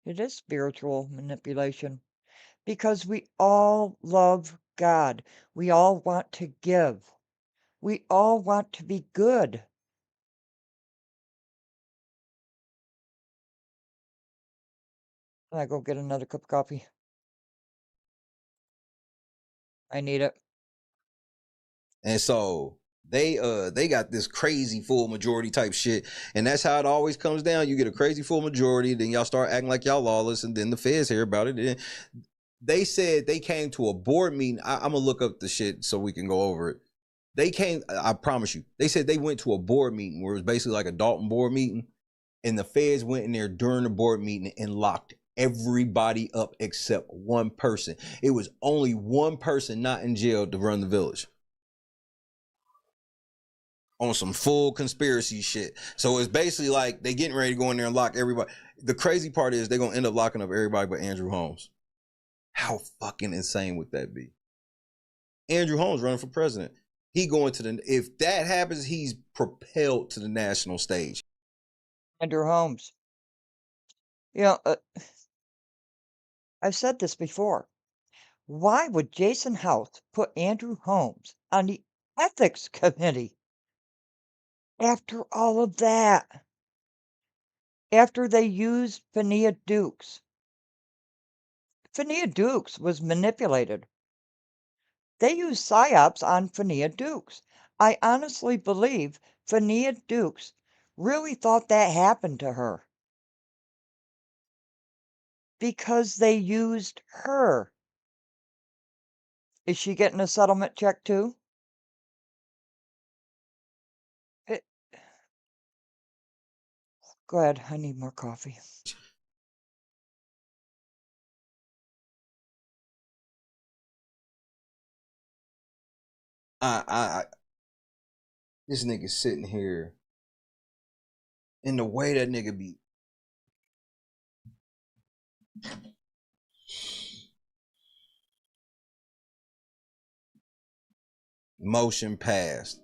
A: It is spiritual manipulation because we all love God. We all want to give. We all want to be good. Can I go get another cup of coffee? I need it.
F: And so they got this crazy full majority type shit, and that's how it always comes down. You get a crazy full majority, then y'all start acting like y'all lawless, and then the feds hear about it. And they said they came to a board meeting. I'm gonna look up the shit so we can go over it. They came, I promise you. They said they went to a board meeting where it was basically like a Dalton board meeting, and the feds went in there during the board meeting and locked everybody up except one person. It was only one person not in jail to run the village. On some full conspiracy shit. So it's basically like they getting ready to go in there and lock everybody. The crazy part is they're gonna end up locking up everybody but Andrew Holmes. How fucking insane would that be? Andrew Holmes running for president. He going to if that happens, he's propelled to the national stage.
A: Andrew Holmes. You know, I've said this before. Why would Jason House put Andrew Holmes on the ethics committee? After all of that, after they used Fania Dukes. Fania Dukes was manipulated. They used PSYOPs on Fania Dukes. I honestly believe Fania Dukes really thought that happened to her. Because they used her. Is she getting a settlement check too? Go ahead, I need more coffee.
F: This nigga sitting here, and the way that nigga be. Motion passed.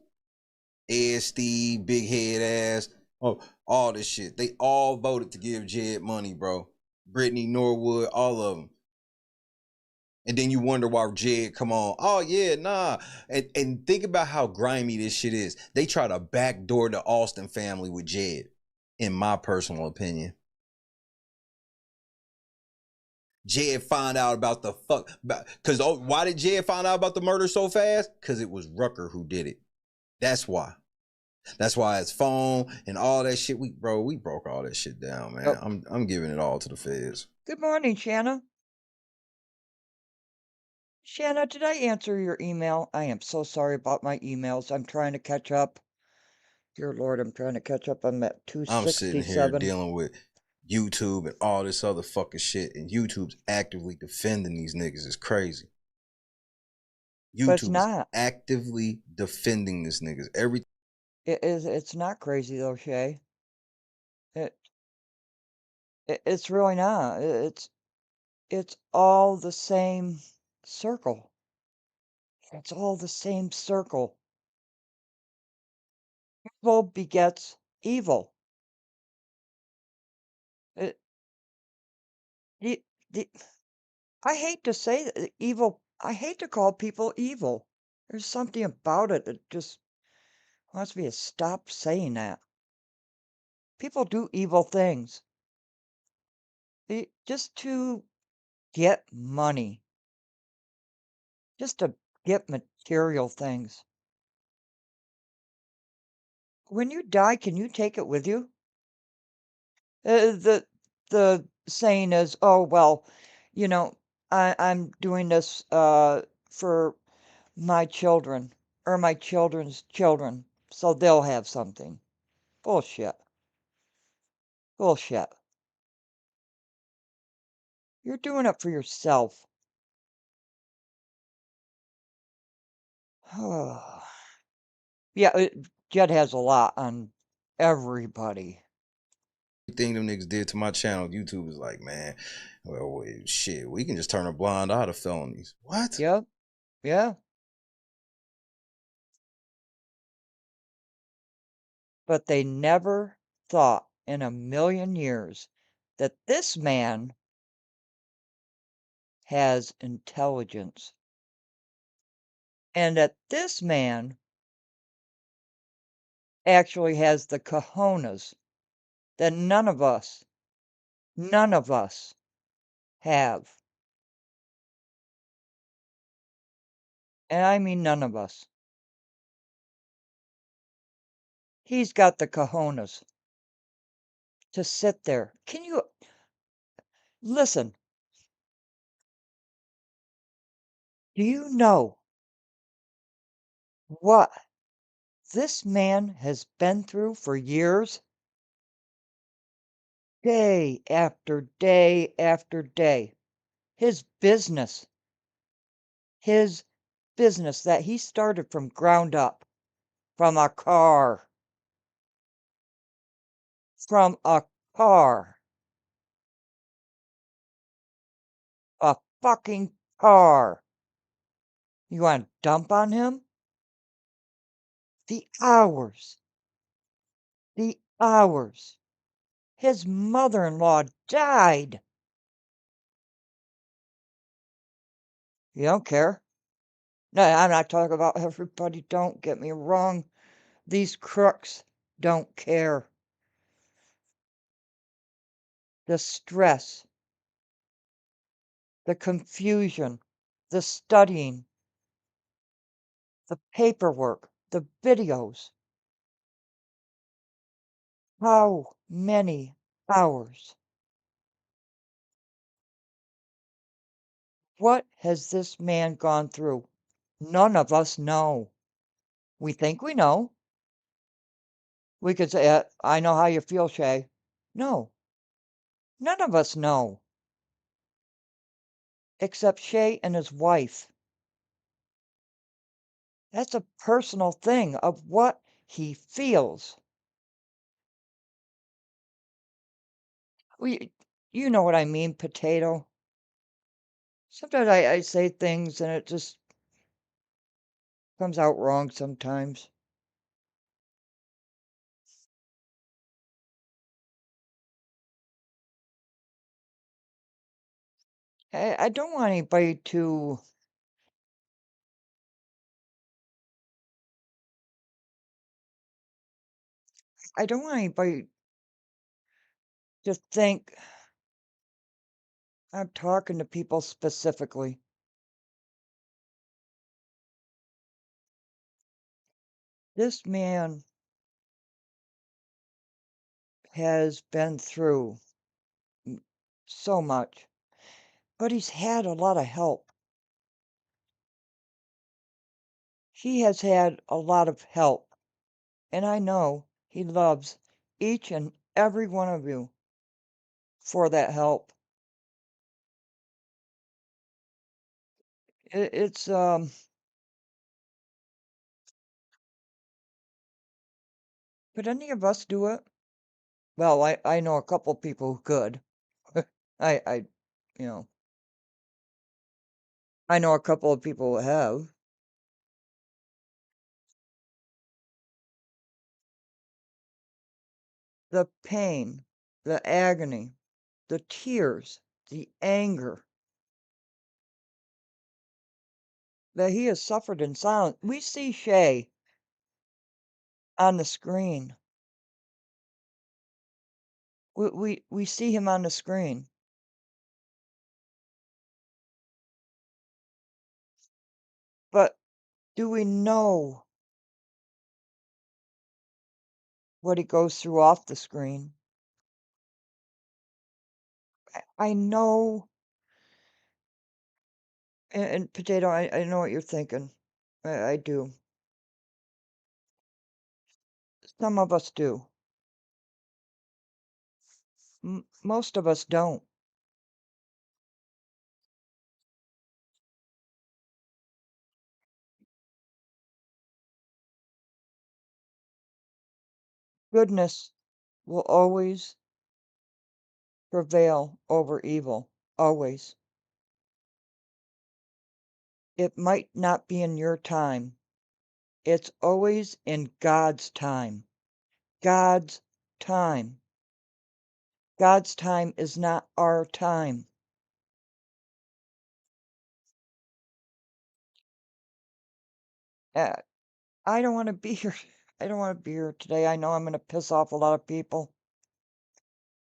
F: Ed Steve, big head ass, all this shit. They all voted to give Jed money, bro. Brittany Norwood, all of them. And then you wonder why Jed come on. Oh yeah, nah. And think about how grimy this shit is. They try to backdoor the Austin family with Jed, in my personal opinion. Jed find out about the fuck, because why did Jed find out about the murder so fast? Because it was Rucker who did it. That's why. That's why his phone and all that shit. We broke all that shit down, man. Oh. I'm giving it all to the feds.
A: Good morning, Shanna. Shanna, did I answer your email? I am so sorry about my emails. I'm trying to catch up. Dear Lord, I'm trying to catch up. I'm at 267.
F: I'm sitting here dealing with YouTube and all this other fucking shit, and YouTube's actively defending these niggas. It's crazy. YouTube's actively defending these niggas.
A: It's not crazy though, Shay. It's really not. It's all the same circle. It's all the same circle. Evil begets evil. I hate to say that evil. I hate to call people evil. There's something about it that just wants me to stop saying that. People do evil things just to get money, just to get material things. When you die, can you take it with you? The saying is, oh well, you know, I'm doing this for my children or my children's children. so they'll have something. Bullshit. Bullshit. You're doing it for yourself. Yeah, Jed has a lot on everybody.
F: Everything them niggas did to my channel, YouTube is like, man, well, wait, shit, we can just turn a blind eye to felonies. What?
A: Yep. Yeah. But they never thought in a million years that this man has intelligence. And that this man actually has the cojones that none of us have. And I mean none of us. He's got the cojones to sit there. Can you listen? Do you know what this man has been through for years? Day after day after day. His business that he started from ground up, from a car, from a car, a fucking car. You want to dump on him? The hours, the hours. His mother-in-law died. You don't care? No, I'm not talking about everybody. Don't get me wrong. These crooks don't care. The stress, the confusion, the studying, the paperwork, the videos. How many hours? What has this man gone through? None of us know. We think we know. We could say, I know how you feel, Shay. No, none of us know. Except Shay and his wife. That's a personal thing of what he feels. We, you know what I mean, potato. Sometimes I say things and it just comes out wrong sometimes. I don't want anybody to I don't want anybody to think I'm talking to people specifically. This man has been through so much, but he's had a lot of help. He has had a lot of help, and I know he loves each and every one of you for that help. It's could any of us do it? Well, I know a couple people who could. I you know, I know a couple of people who have. The pain, the agony, the tears, the anger that he has suffered in silence. We see Shay on the screen. We see him on the screen. But do we know what he goes through off the screen? I know, and Potato, I know what you're thinking. I do. Some of us do. Most of us don't. Goodness will always prevail over evil. Always. It might not be in your time. It's always in God's time. God's time. God's time is not our time. I don't want to be here. I don't want to be here today. I know I'm going to piss off a lot of people.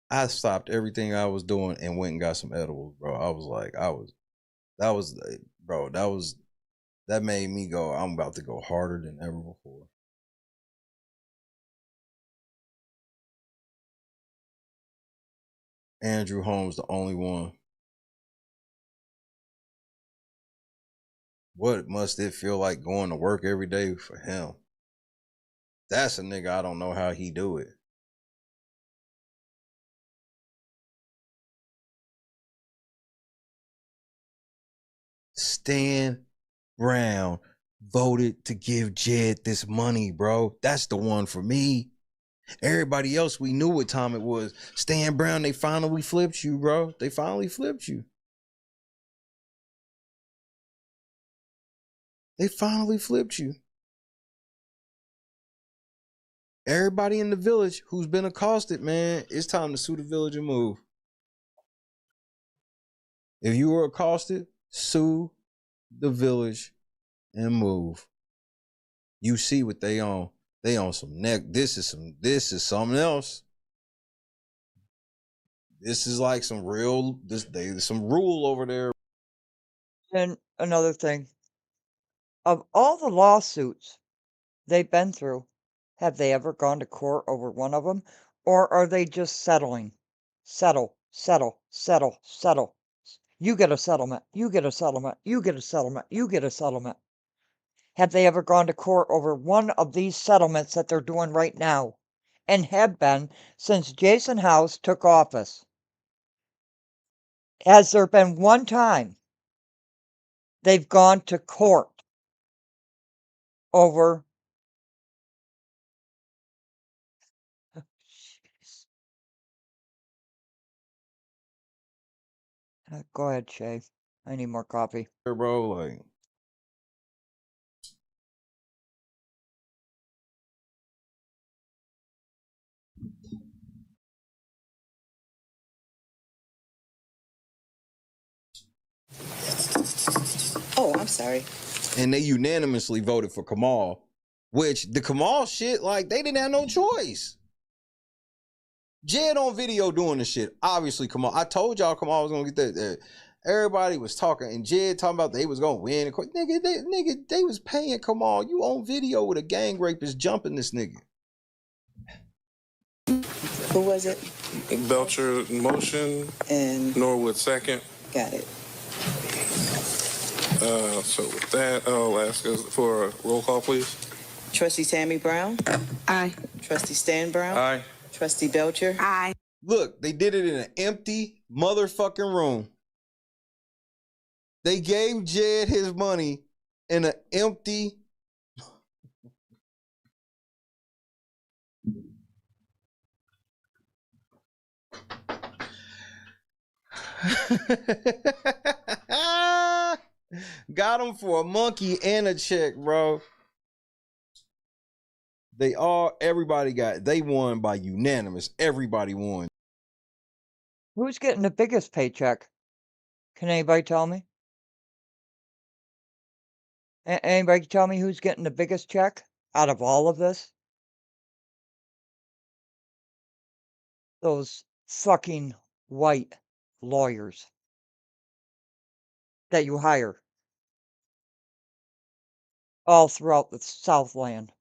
F: I stopped everything I was doing and went and got some edibles, bro. I was like, that made me go, I'm about to go harder than ever before. Andrew Holmes, the only one. What must it feel like going to work every day for him? That's a nigga I don't know how he do it. Stan Brown voted to give Jed this money, bro. That's the one for me. Everybody else, we knew what time it was. Stan Brown, they finally flipped you, bro. They finally flipped you. They finally flipped you. Everybody in the village who's been accosted, man, it's time to sue the village and move. If you were accosted, sue the village and move. You see what they on. They on some neck. This is something else. This is like some real, there's some rule over there.
A: And another thing. Of all the lawsuits they've been through, have they ever gone to court over one of them? Or are they just settling? Settle, settle, settle, settle. You get a settlement, you get a settlement, you get a settlement, you get a settlement. Have they ever gone to court over one of these settlements that they're doing right now? And have been since Jason House took office? Has there been one time they've gone to court over go ahead, Shay. I need more coffee.
F: Bro, like,
I: Oh, I'm sorry.
F: and they unanimously voted for Kamal, which the Kamal shit, like, they didn't have no choice. Jed on video doing the shit. Obviously, Kamal. I told y'all Kamal was gonna get that. Everybody was talking, and Jed talking about they was gonna win. Nigga, they was paying Kamal. You on video with a gang rapist jumping this nigga.
I: Who was it?
H: Belcher motion,
I: And
H: Norwood second.
I: got it.
H: So with that, I'll ask us for a roll call, please.
I: Trustee Tammy Brown?
C: Aye.
I: Trustee Stan Brown?
H: Aye.
I: Trustee Belcher?
C: Aye.
F: Look, they did it in an empty motherfucking room. They gave Jed his money in an empty. Got him for a monkey and a check, bro. They won by unanimous. Everybody won.
A: Who's getting the biggest paycheck? Can anybody tell me? Anybody tell me who's getting the biggest check out of all of this? Those fucking white lawyers that you hire all throughout the Southland.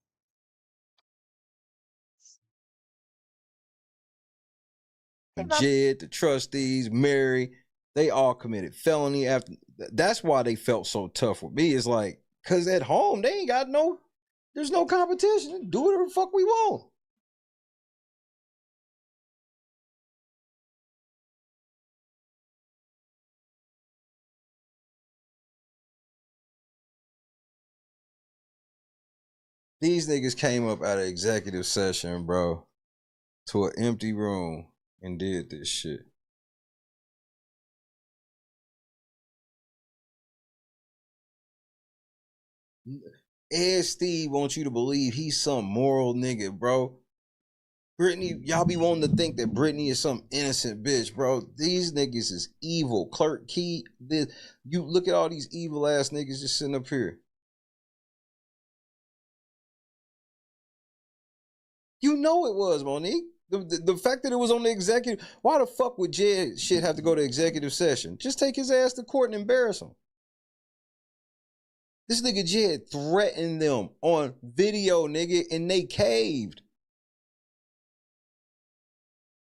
F: Jed, the trustees, Mary, they all committed felony after. That's why they felt so tough with me. It's like, cause at home they ain't got there's no competition. Do whatever the fuck we want. These niggas came up out of executive session, bro, to an empty room and did this shit. Ed Steve wants you to believe he's some moral nigga, bro. Brittany, y'all be wanting to think that Brittany is some innocent bitch, bro. These niggas is evil. Clerk Key, you look at all these evil ass niggas just sitting up here. You know it was, Monique. The fact that it was on the executive, why the fuck would Jed shit have to go to executive session? Just take his ass to court and embarrass him. This nigga Jed threatened them on video, nigga, and they caved.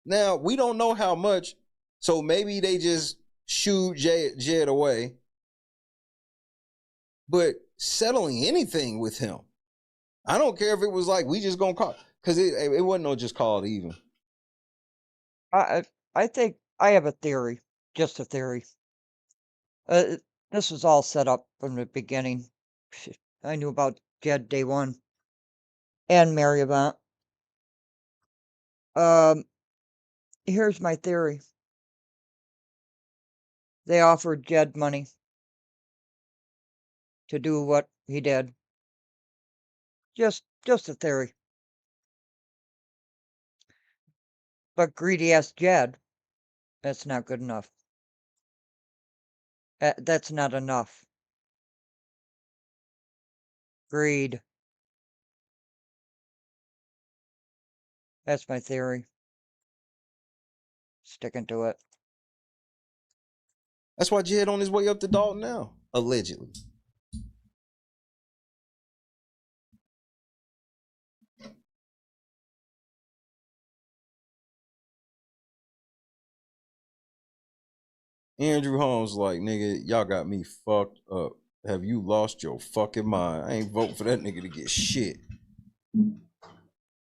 F: Now, we don't know how much, so maybe they just shooed Jed away. But settling anything with him, I don't care if it was like, we just gonna call, because it wasn't no just call it even.
A: I think I have a theory, just a theory. This was all set up from the beginning. I knew about Jed day one and Marymount. Here's my theory. They offered Jed money to do what he did. Just a theory. But greedy ass Jed, that's not good enough. That's not enough. Greed. That's my theory. Sticking to it.
F: That's why Jed on his way up to Dalton now, allegedly. Andrew Holmes like, nigga, y'all got me fucked up. Have you lost your fucking mind? I ain't voting for that nigga to get shit.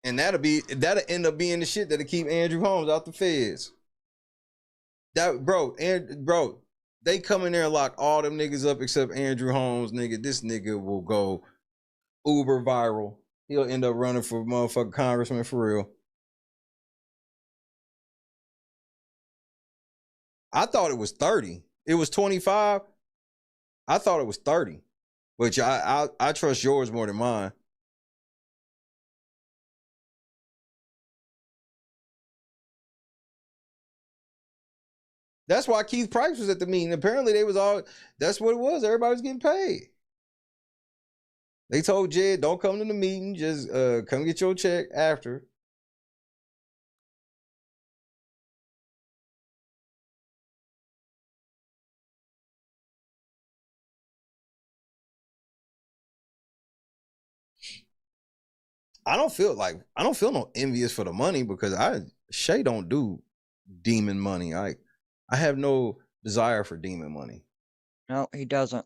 F: And that'll end up being the shit that'll keep Andrew Holmes out the feds. Bro, they come in there and lock all them niggas up except Andrew Holmes, nigga. This nigga will go uber viral. He'll end up running for motherfucking congressman for real. I thought it was 30. It was 25. I thought it was 30. Which I trust yours more than mine. That's why Keith Price was at the meeting. Apparently they was all, that's what it was. Everybody was getting paid. They told Jed, don't come to the meeting. Just come get your check after. I don't feel no envious for the money because Shay don't do demon money. I have no desire for demon money.
A: No, he doesn't.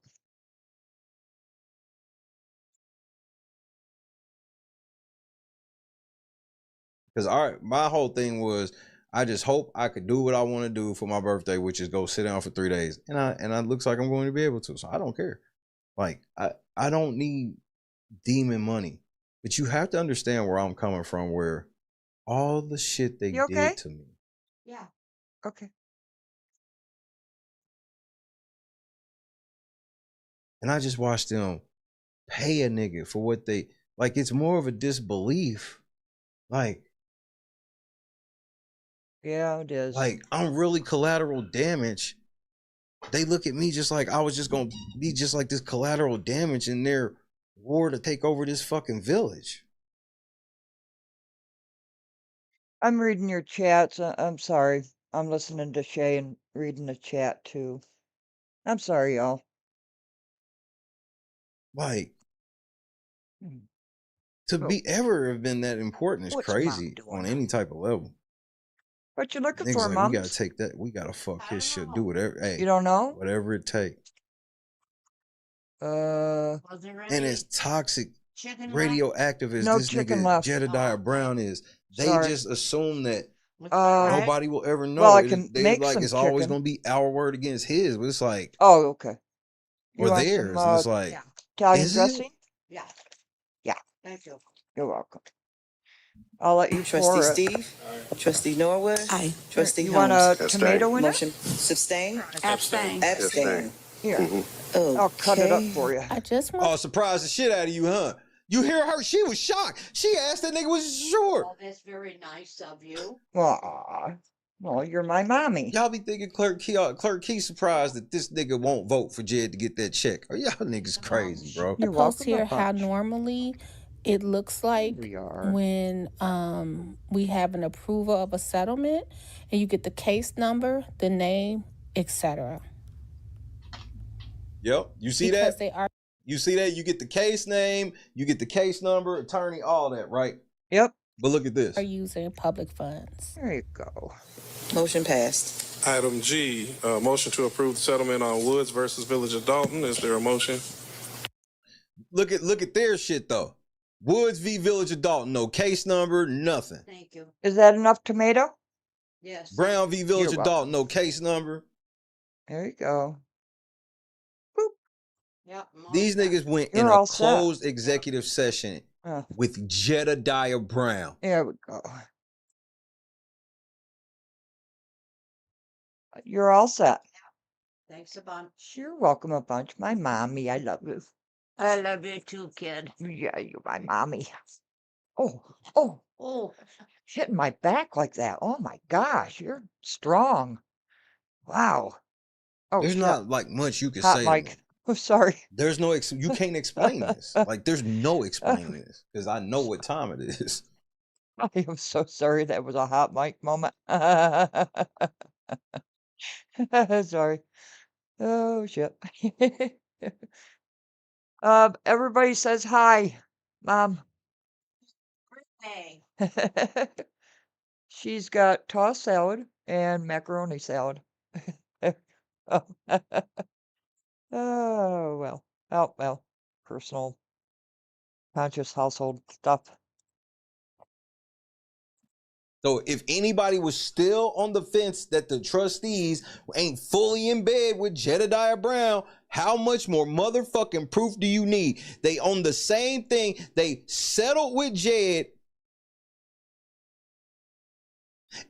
F: Because my whole thing was, I just hope I could do what I want to do for my birthday, which is go sit down for 3 days. And it looks like I'm going to be able to. So I don't care. Like, I don't need demon money. But you have to understand where I'm coming from, where all the shit they did to me.
A: Yeah. Okay.
F: And I just watched them pay a nigga for what they, like, it's more of a disbelief. Like,
A: yeah, it is.
F: Like, I'm really collateral damage. They look at me just like I was just gonna be just like this collateral damage in their war to take over this fucking village.
A: I'm reading your chats. I'm sorry. I'm listening to Shay and reading the chat too. I'm sorry, y'all.
F: Like, to be ever have been that important is crazy on any type of level.
A: What you looking
F: Niggas
A: for,
F: like,
A: Mom?
F: we gotta take that. We gotta fuck his shit. Do whatever. Hey,
A: You don't know?
F: whatever it takes. And as toxic, radioactive as
A: No
F: this
A: chicken
F: nigga
A: left.
F: Jedediah Brown is, they
A: Sorry.
F: just assume that
A: Nobody
F: will ever know.
A: Well, I can
F: They
A: make
F: like
A: some
F: it's always
A: chicken.
F: gonna be our word against his, but it's like,
A: Oh, okay. You
F: or
A: want
F: theirs.
A: some,
F: And it's like,
A: Italian
F: is it?
A: dressing? Yeah. Thank you. You're welcome. I'll let you
I: Trustee
A: pour it.
I: Steve? Trustee Norwood?
C: Aye.
I: Trustee
A: You want
I: Holmes?
A: a tomato in it?
I: Motion sustain?
C: Abstain.
I: Abstain.
A: Here, I'll cut it up for you.
C: I just want
F: Oh, surprised the shit out of you, huh? You hear her? She was shocked. She asked that nigga was sure.
J: Well, that's very nice of you.
A: Well, you're my mommy.
F: Y'all be thinking Clerk Key surprised that this nigga won't vote for Jed to get that check. Oh, y'all niggas crazy, bro.
A: You're
K: post
A: welcome
K: here
A: a
K: how
A: bunch.
K: normally it looks like
A: We are.
K: when we have an approval of a settlement and you get the case number, the name, etc.
F: Yep. You see
K: Because
F: that?
K: they are
F: You see that? You get the case name, you get the case number, attorney, all that, right?
A: Yep.
F: But look at this.
K: using public funds.
A: There you go.
I: Motion passed.
H: Item G, motion to approve the settlement on Woods versus Village of Dalton. Is there a motion?
F: Look at their shit though. Woods v. Village of Dalton, no case number, nothing.
J: Thank you.
A: Is that enough tomato?
J: Yes.
F: Brown v. Village
A: You're
F: of Dalton, no case number.
A: There you go.
J: Yep.
F: These niggas went in
A: You're
F: a
A: all set.
F: closed executive session with Jedediah Brown.
A: There we go. You're all set.
J: Thanks a bunch.
A: You're welcome a bunch. My mommy, I love you.
J: I love you too, kid.
A: Yeah, you're my mommy. Oh,
J: Oh,
A: hitting my back like that. Oh my gosh, you're strong. Wow. Oh,
F: There's
A: yeah.
F: not like much you can
A: Hot
F: say. to
A: mic.
F: me.
A: Oh, sorry.
F: There's no you can't explain this. Like there's no explaining this because I know what time it is.
A: I am so sorry. That was a hot mic moment. Sorry. Oh shit. Everybody says hi, Mom.
J: hey.
A: She's got tossed salad and macaroni salad. Oh, oh well. Oh well. Personal, conscious household stuff.
F: So if anybody was still on the fence that the trustees ain't fully in bed with Jedediah Brown, how much more motherfucking proof do you need? They own the same thing. They settled with Jed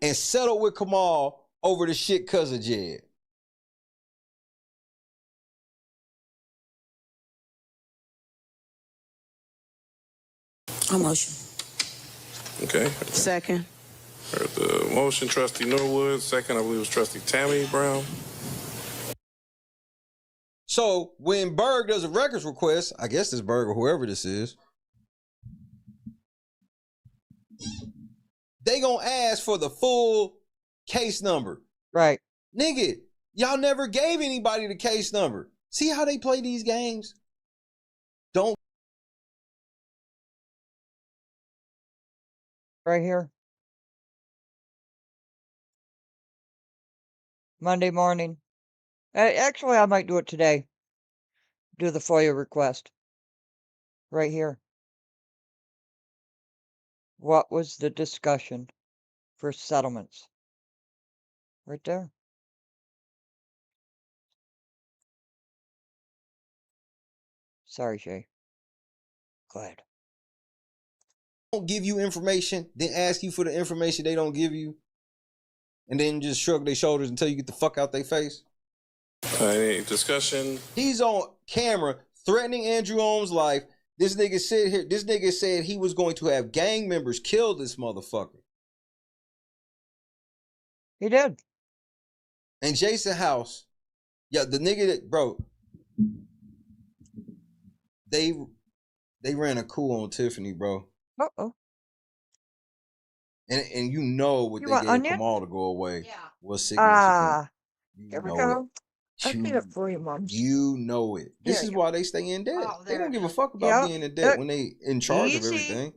F: and settled with Kamal over the shit cause of Jed.
I: A motion.
H: Okay.
I: Second.
H: Heard the motion, Trustee Norwood. Second, I believe it was Trustee Tammy Brown.
F: So when Berg does a records request, I guess this Berg or whoever this is, they gonna ask for the full case number.
A: Right.
F: Nigga, y'all never gave anybody the case number. See how they play these games? Don't.
A: Right here. Monday morning. Actually, I might do it today. Do the FOIA request. Right here. What was the discussion for settlements? Right there. Sorry, Shay. Go ahead.
F: Don't give you information, then ask you for the information they don't give you, and then just shrug their shoulders until you get the fuck out their face.
H: Any discussion?
F: He's on camera threatening Andrew Ohm's life. This nigga said here, this nigga said he was going to have gang members kill this motherfucker.
A: He did.
F: And Jason House, yeah, the nigga that, bro, they ran a coup on Tiffany, bro.
A: Uh-oh.
F: And you know what
A: You
F: they
A: want
F: gave
A: onion?
F: Kamal to go away
J: Yeah.
F: was significant.
A: Ah,
F: You
A: here we
F: know
A: go. I
F: it.
A: did it for you, Mom.
F: You know it. This
A: Here
F: is
A: you
F: why they stay in debt.
J: Oh,
F: They
J: there
F: don't
J: it
F: give a
J: is.
F: fuck about
A: Yep.
F: being in debt when they in charge of
A: Easy.
F: everything.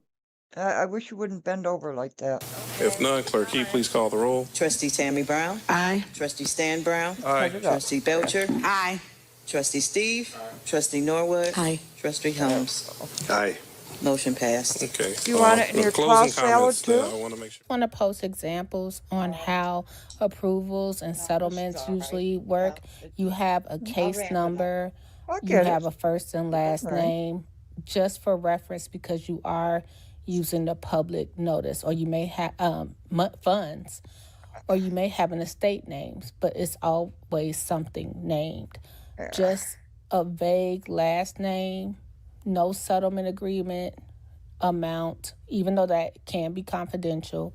A: I wish you wouldn't bend over like that.
H: If none, Clerk Key, please call the roll.
I: Trustee Tammy Brown?
C: Aye.
I: Trustee Stan Brown?
H: Aye.
A: Cut it up.
I: Trustee Belcher?
C: Aye.
I: Trustee Steve? Trustee Norwood?
C: Aye.
I: Trustee Holmes?
G: Aye.
I: Motion passed.
H: Okay.
A: You want it in
H: the
A: your
H: closing
A: tossed salad,
H: comments,
A: too?
H: I want to make sure.
K: I want to post examples on how approvals and settlements usually work. You have a case number,
A: I
K: you
A: get
K: have
A: it.
K: a first and last
A: Right.
K: name, just for reference, because you are using the public notice, or you may have funds, or you may have an estate names, but it's always something named. Just a vague last name, no settlement agreement, amount, even though that can be confidential,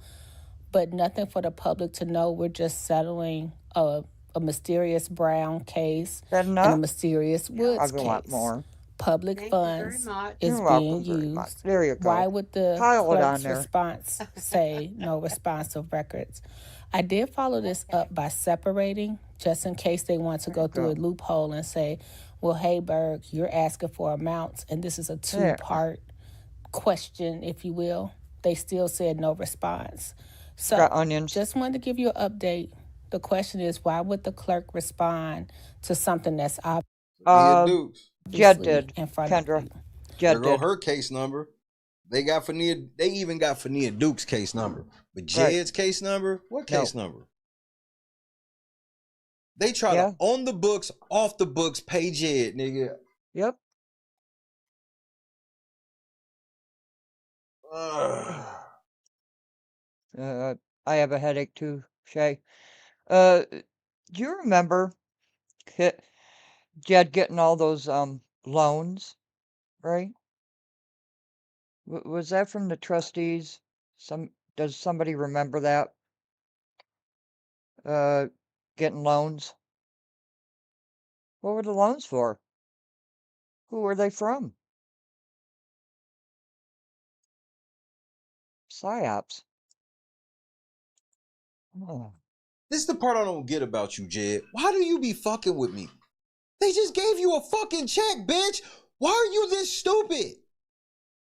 K: but nothing for the public to know. We're just settling a mysterious Brown case
A: That
K: and a
A: enough?
K: mysterious Woods
A: I'll go want
K: case.
A: more.
K: Public
J: Thank you very
K: funds
J: much.
K: is
A: You're
K: being
A: welcome very much.
K: used.
A: There you go.
K: Why would the
A: Pile it on
K: clerk's
A: there.
K: response say no response of records? I did follow this up by separating, just in case they want to go through a loophole and say, well, hey, Berg, you're asking for amounts, and this is a two-part question, if you will. They still said no response. So
A: Got onions.
K: just wanted to give you an update. The question is, why would the clerk respond to something that's
F: Nia Dukes.
A: Jed
K: obviously
A: did.
K: in front of
A: Kendra.
K: you?
F: There
A: Jed
F: go
A: did.
F: her case number. They even got for Nia Duke's case number. But Jed's case number? What case number? They try to on the books, off the books, pay Jed, nigga.
A: Yep. I have a headache too, Shay. Do you remember Jed getting all those loans, right? Was that from the trustees? Does somebody remember that? Getting loans? What were the loans for? Who were they from? PSYOPs. Oh.
F: This is the part I don't get about you, Jed. Why do you be fucking with me? They just gave you a fucking check, bitch. Why are you this stupid?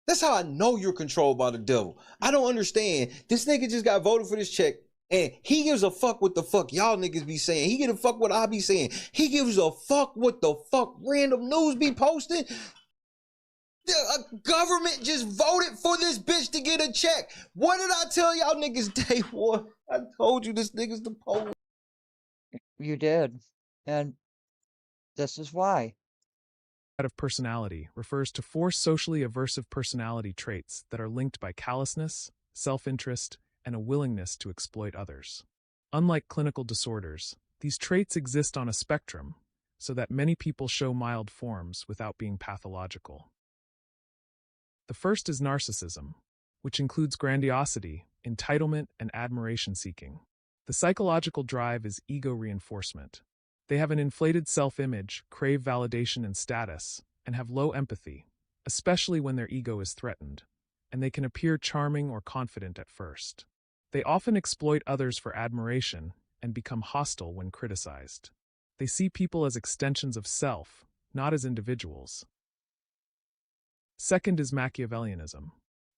F: That's how I know you're controlled by the devil. I don't understand. This nigga just got voted for this check, and he gives a fuck what the fuck y'all niggas be saying. He gives a fuck what I be saying. He gives a fuck what the fuck random news be posting. The government just voted for this bitch to get a check. What did I tell y'all niggas day one? I told you this nigga's the police.
A: You did. And this is why.
E: Of personality refers to 4 socially aversive personality traits that are linked by callousness, self-interest, and a willingness to exploit others. Unlike clinical disorders, these traits exist on a spectrum, so that many people show mild forms without being pathological. The first is narcissism, which includes grandiosity, entitlement, and admiration-seeking. The psychological drive is ego reinforcement. They have an inflated self-image, crave validation and status, and have low empathy, especially when their ego is threatened, and they can appear charming or confident at first. They often exploit others for admiration and become hostile when criticized. They see people as extensions of self, not as individuals. Second is Machiavellianism.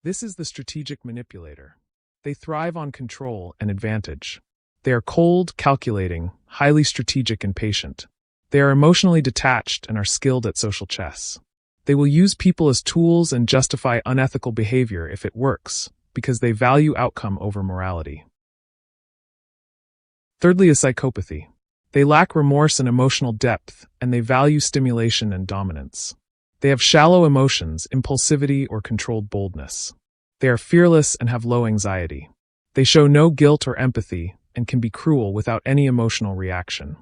E: This is the strategic manipulator. They thrive on control and advantage. They are cold, calculating, highly strategic, and patient. They are emotionally detached and are skilled at social chess. They will use people as tools and justify unethical behavior if it works, because they value outcome over morality. Thirdly is psychopathy. They lack remorse and emotional depth, and they value stimulation and dominance. They have shallow emotions, impulsivity, or controlled boldness. They are fearless and have low anxiety. They show no guilt or empathy, and can be cruel without any emotional reaction.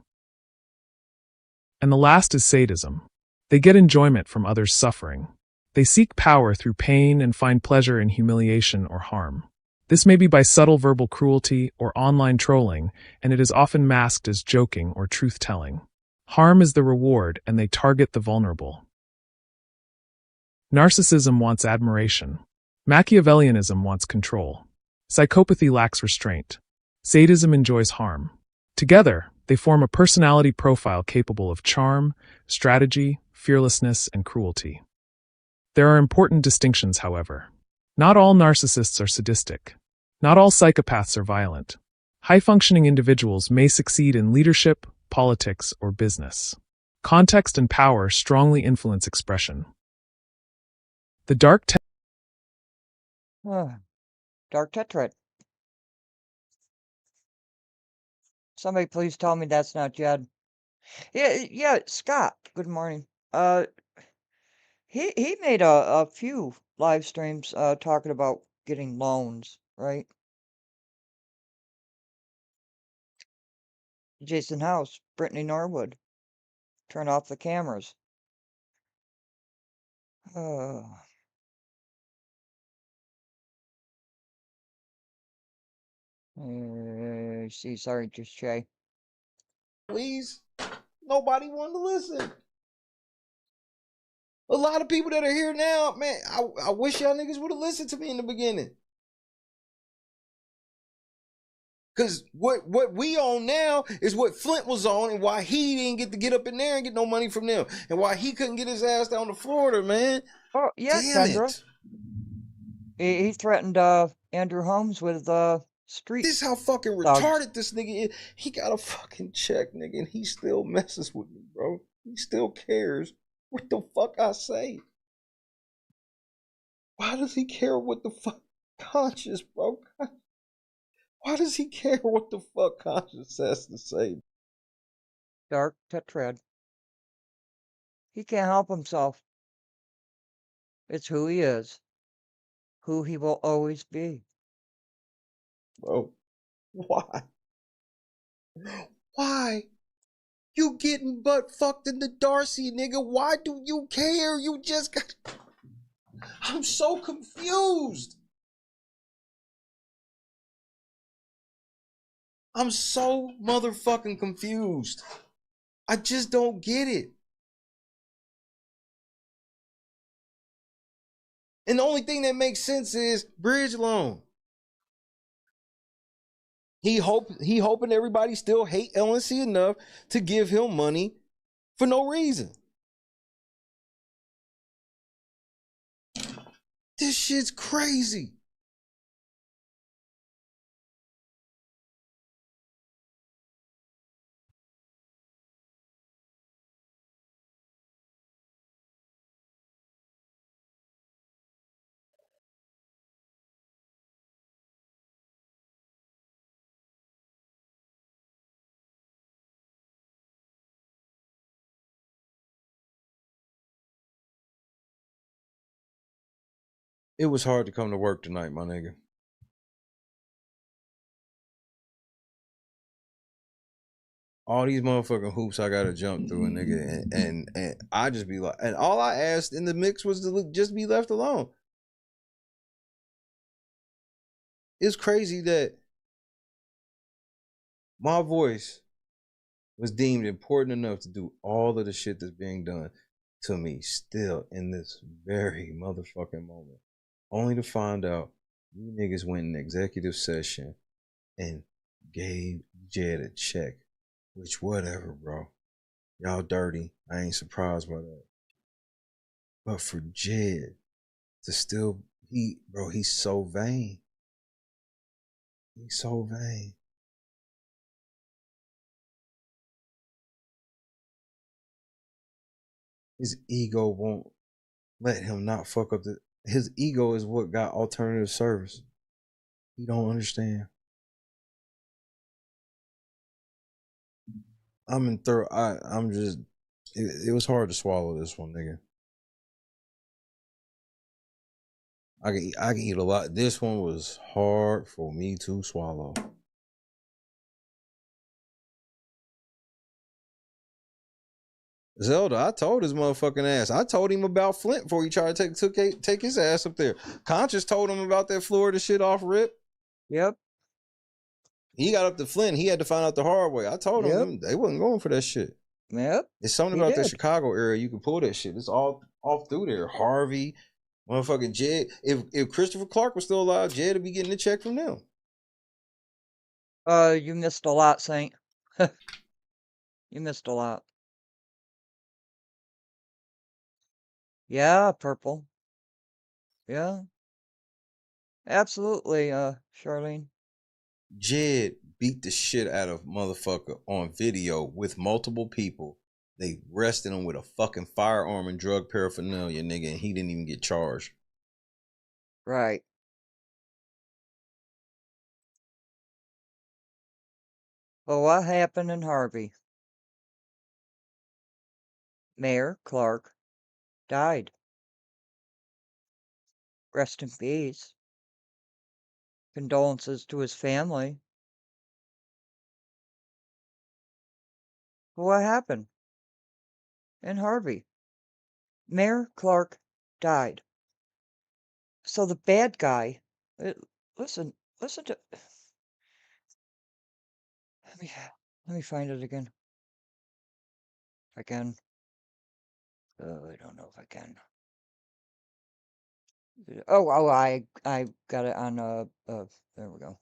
E: And the last is sadism. They get enjoyment from others' suffering. They seek power through pain and find pleasure in humiliation or harm. This may be by subtle verbal cruelty or online trolling, and it is often masked as joking or truth-telling. Harm is the reward, and they target the vulnerable. Narcissism wants admiration. Machiavellianism wants control. Psychopathy lacks restraint. Sadism enjoys harm. Together, they form a personality profile capable of charm, strategy, fearlessness, and cruelty. There are important distinctions, however. Not all narcissists are sadistic. Not all psychopaths are violent. High-functioning individuals may succeed in leadership, politics, or business. Context and power strongly influence expression. The dark
A: Dark tetrad. Somebody please tell me that's not Jed. Yeah, Scott. Good morning. He made a few live streams talking about getting loans, right? Jason House, Brittany Norwood, turn off the cameras. Oh. See, sorry, just Shay.
F: Please, nobody wanted to listen. A lot of people that are here now, man, I wish y'all niggas would have listened to me in the beginning. Cause what we on now is what Flint was on, and why he didn't get to get up in there and get no money from them, and why he couldn't get his ass down to Florida, man.
A: Oh yeah,
F: Damn
A: Kendra.
F: it.
A: He threatened Andrew Holmes with street.
F: This how fucking
A: thugs.
F: retarded this nigga is. He got a fucking check, nigga, and he still messes with me, bro. He still cares what the fuck I say. Why does he care what the fuck Conscious, bro? Why does he care what the fuck Conscious has to say?
A: Dark Tetrad. He can't help himself. It's who he is. Who he will always be.
F: Bro, why? Why? You getting butt fucked in the Darcy, nigga. Why do you care? You just got... I'm so confused. I'm so motherfucking confused. I just don't get it. And the only thing that makes sense is bridge loan. He hoping everybody still hate LNC enough to give him money for no reason. This shit's crazy. It was hard to come to work tonight, my nigga. All these motherfucking hoops I gotta jump through, a nigga, and I just be like, and all I asked in the mix was to just be left alone. It's crazy that my voice was deemed important enough to do all of the shit that's being done to me still in this very motherfucking moment. Only to find out you niggas went in executive session and gave Jed a check. Which, whatever, bro. Y'all dirty. I ain't surprised by that. But for Jed to still, he's so vain. He's so vain. His ego won't let him not fuck up his ego is what got alternative service. He don't understand. I'm in I'm just, it was hard to swallow this one, nigga. I can eat a lot. This one was hard for me to swallow. Zelda, I told his motherfucking ass. I told him about Flint before he tried to take his ass up there. Conscious told him about that Florida shit off rip.
A: Yep.
F: He got up to Flint. He had to find out the hard way. I told him they wasn't going for that shit.
A: Yep.
F: It's something about the Chicago area. You can pull that shit. It's all off through there. Harvey, motherfucking Jed. If Christopher Clark was still alive, Jed would be getting a check from them.
A: You missed a lot, Saint. You missed a lot. Yeah, Purple. Yeah. Absolutely, Charlene.
F: Jed beat the shit out of motherfucker on video with multiple people. They arrested him with a fucking firearm and drug paraphernalia, nigga, and he didn't even get charged.
A: Right. Well, what happened in Harvey? Mayor Clark died. Rest in peace. Condolences to his family. What happened in Harvey? Mayor Clark died. So the bad guy, uh, listen, listen to. Let me let me find it again. If I can. I don't know if I can. I got it on there we go.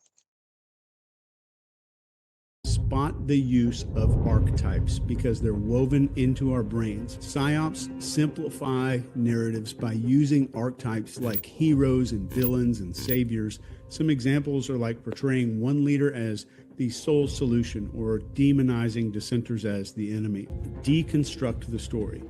D: Spot the use of archetypes because they're woven into our brains. PSYOPs simplify narratives by using archetypes like heroes and villains and saviors. Some examples are like portraying one leader as the sole solution or demonizing dissenters as the enemy. Deconstruct the story.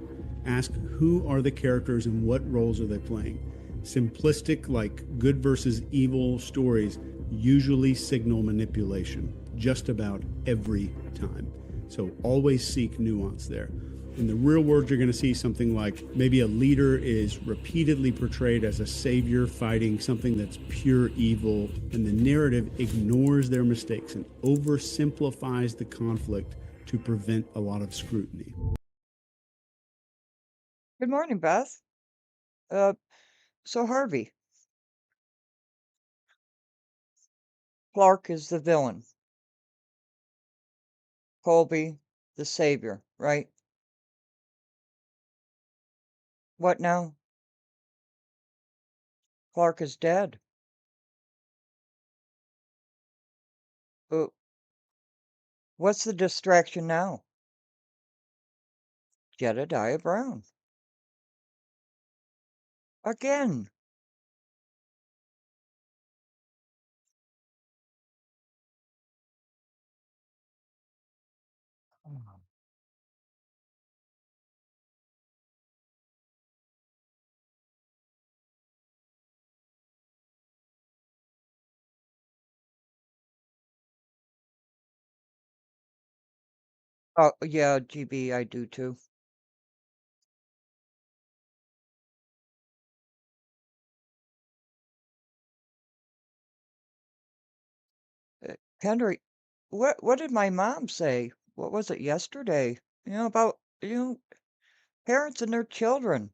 D: Ask who are the characters and what roles are they playing. Simplistic, like good versus evil stories usually signal manipulation just about every time. So always seek nuance there. In the real world, you're going to see something like maybe a leader is repeatedly portrayed as a savior fighting something that's pure evil, and the narrative ignores their mistakes and oversimplifies the conflict to prevent a lot of scrutiny.
A: Good morning, Beth. So Harvey. Clark is the villain. Colby, the savior, right? What now? Clark is dead. What's the distraction now? Jedediah Brown. Again. Oh, yeah, GB, I do too. Kendrick, what did my mom say? What was it yesterday? About, parents and their children.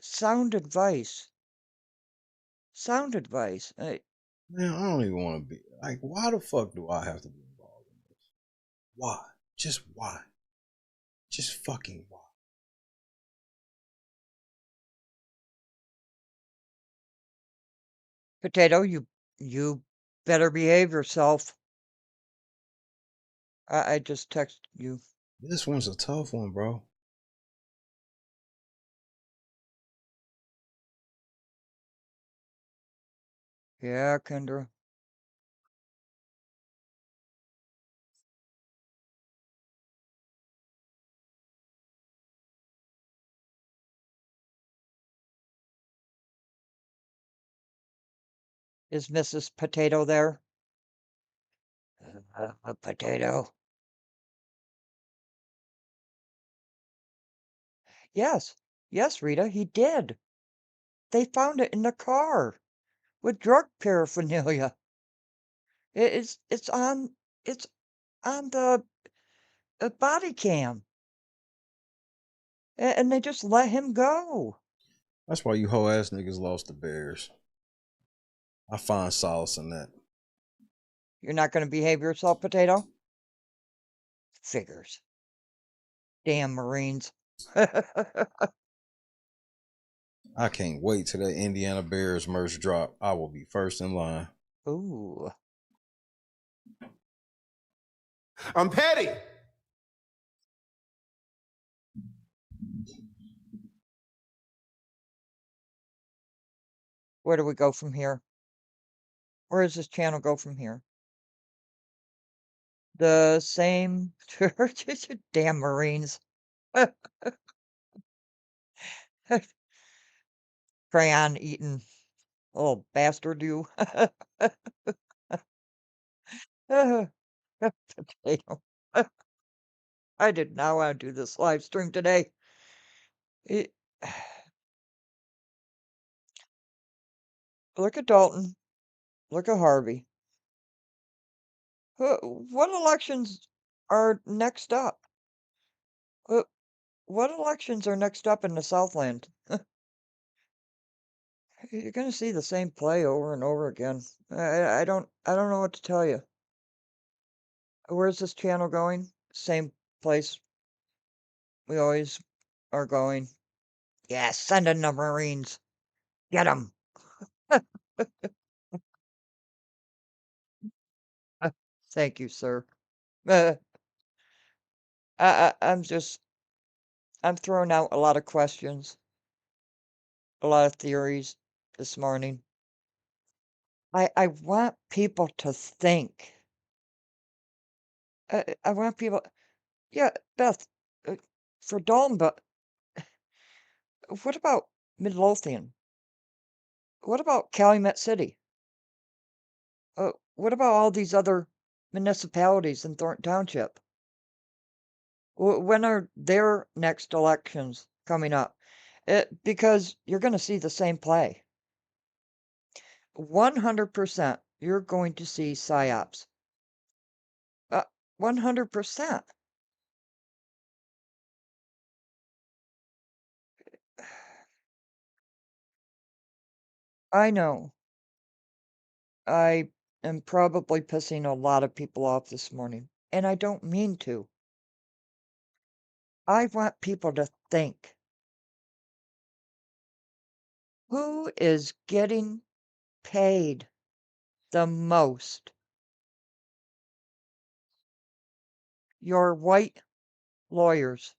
A: Sound advice. Sound advice.
F: Man, I don't even want to be like, why the fuck do I have to be involved in this? Why? Just why? Just fucking why?
A: Potato, you better behave yourself. I just texted you.
F: This one's a tough one, bro.
A: Yeah, Kendra. Is Mrs. Potato there? A potato. Yes. Yes, Rita, he did. They found it in the car with drug paraphernalia. It's on the body cam. And they just let him go.
F: That's why you hoe ass niggas lost the Bears. I find solace in that.
A: You're not going to behave yourself, Potato? Figures. Damn Marines.
F: I can't wait till that Indiana Bears merch drop. I will be first in line.
A: Ooh.
G: I'm petty.
A: Where do we go from here? Where does this channel go from here? The same church? Damn Marines. Crayon eating. Oh, bastard, you. Potato. I did not want to do this live stream today. Look at Dalton. Look at Harvey. What elections are next up? Wh- What elections are next up in the Southland? You're gonna see the same play over and over again. I don't know what to tell you. Where's this channel going? Same place we always are going. Yeah, send in the Marines. Get them. Thank you, sir. Uh, I'm throwing out a lot of questions, a lot of theories this morning. I want people to think. I want people. Yeah, Beth, uh, for Dalton, but what about Midlothian? What about Calumet City? What about all these other municipalities in Thornton Township? When are their next elections coming up? Because you're going to see the same play. 100% you're going to see psyops. 100%. I know. I am probably pissing a lot of people off this morning, and I don't mean to. I want people to think. Who is getting paid the most? Your white lawyers.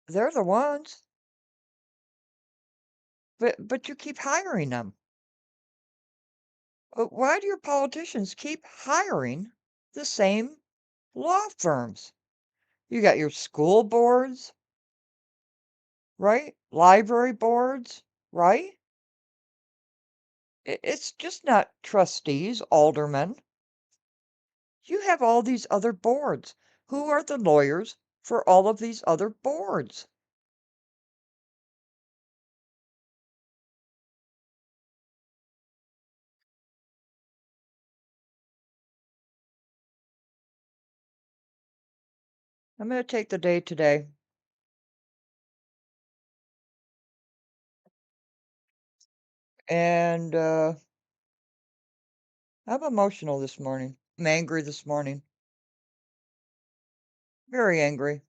A: They're the ones. But you keep hiring them. Why do your politicians keep hiring the same law firms? You got your school boards, right? Library boards, right? It's just not trustees, aldermen. You have all these other boards. Who are the lawyers for all of these other boards? I'm going to take the day today. And I'm emotional this morning. I'm angry this morning. Very angry.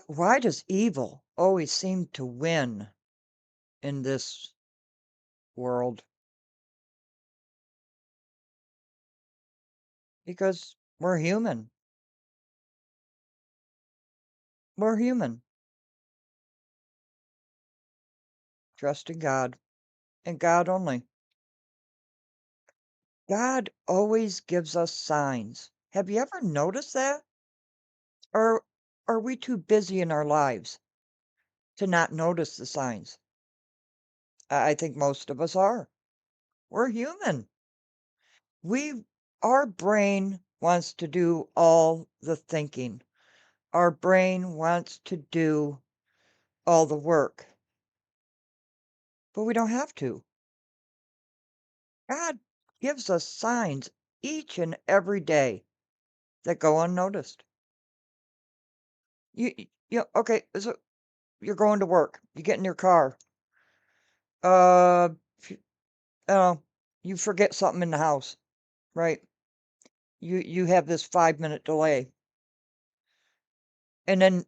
A: Why does evil always seem to win in this world? Because we're human. We're human. Trust in God and God only. God always gives us signs. Have you ever noticed that? Or are we too busy in our lives to not notice the signs? I think most of us are. We're human. We, our brain wants to do all the thinking. Our brain wants to do all the work. But we don't have to. God gives us signs each and every day that go unnoticed. Okay, so you're going to work. You get in your car. Uh, f- oh, you forget something in the house, right? You have this 5-minute delay. And then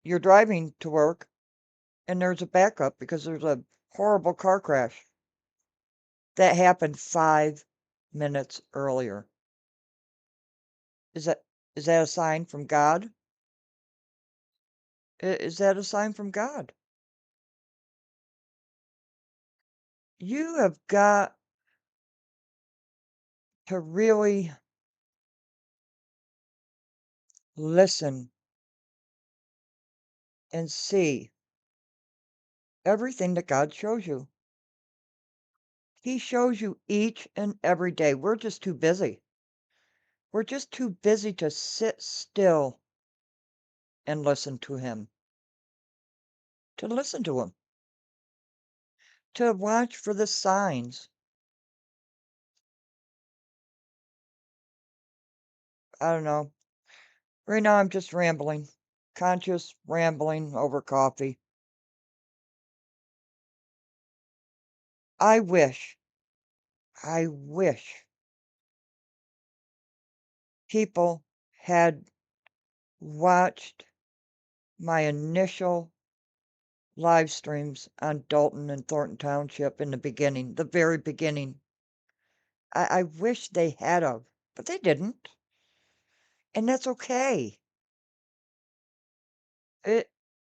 A: you're driving to work and there's a backup because there's a horrible car crash that happened 5 minutes earlier. Is that a sign from God? Is that a sign from God? You have got to really listen and see everything that God shows you. He shows you each and every day. We're just too busy. We're just too busy to sit still and listen to him. To listen to him. to watch for the signs. I don't know. Right now, I'm just rambling. Conscious rambling over coffee. I wish people had watched my initial live streams on Dalton and Thornton Township in the beginning, the very beginning. I wish they had of, but they didn't. And that's okay.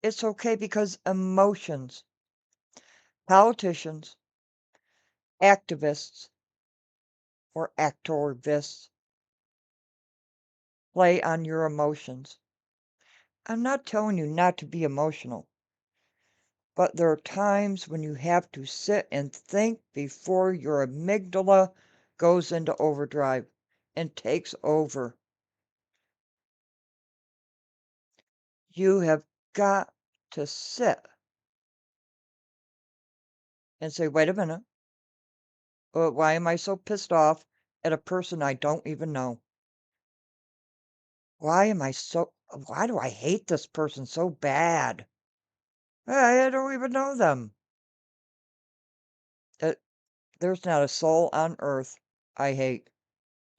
A: It's okay because emotions, politicians, activists, or actorvists play on your emotions. I'm not telling you not to be emotional, but there are times when you have to sit and think before your amygdala goes into overdrive and takes over. You have got to sit and say, wait a minute. Why am I so pissed off at a person I don't even know? Why do I hate this person so bad? I don't even know them. There's not a soul on earth I hate.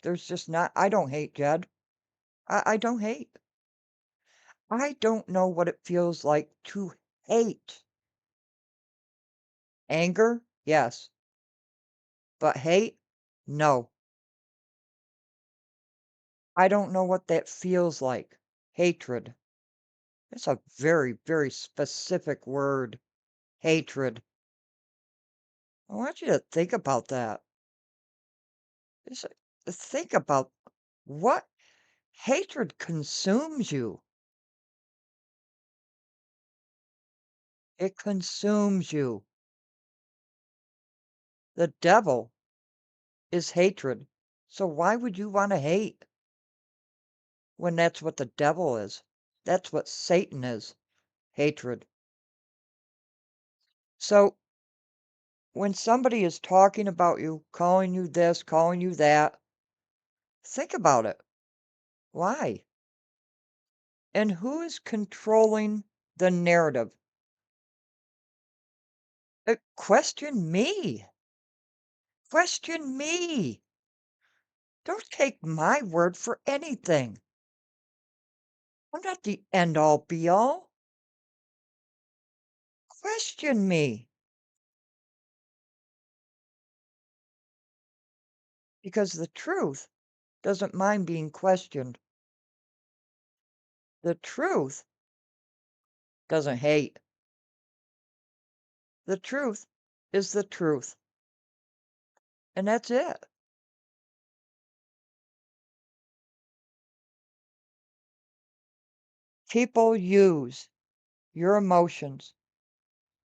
A: There's just not. I don't hate Jed. I don't hate. I don't know what it feels like to hate. Anger? Yes. But hate? No. I don't know what that feels like. Hatred. It's a very, very specific word. Hatred. I want you to think about that. Think about what hatred consumes you. It consumes you. The devil is hatred. So why would you want to hate when that's what the devil is? That's what Satan is. Hatred. So when somebody is talking about you, calling you this, calling you that, think about it. Why? And who is controlling the narrative? Question me. Question me. Don't take my word for anything. I'm not the end all be all. Question me. Because the truth doesn't mind being questioned. The truth doesn't hate. The truth is the truth. And that's it. People use your emotions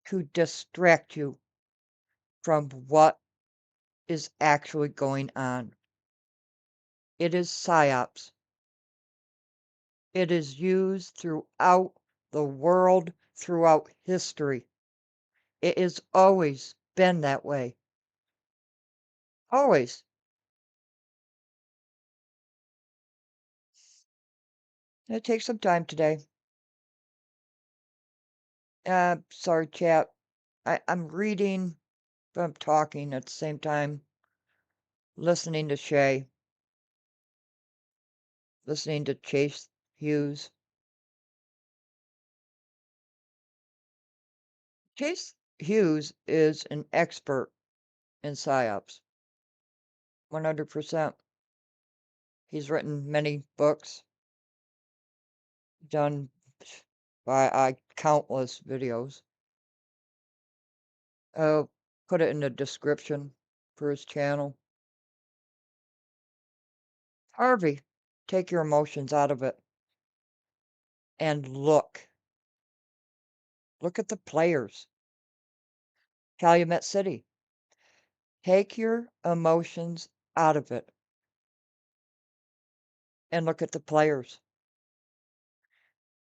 A: to distract you from what is actually going on. It is psyops. It is used throughout the world, throughout history. It has always been that way. Always. It takes some time today. Sorry, chat. I'm reading, but I'm talking at the same time. Listening to Shay. Listening to Chase Hughes. Chase Hughes is an expert in psyops. 100%. He's written many books. Done by countless videos. I'll put it in the description for his channel. Harvey, take your emotions out of it. And look. Look at the players. Calumet City. Take your emotions out of it. And look at the players.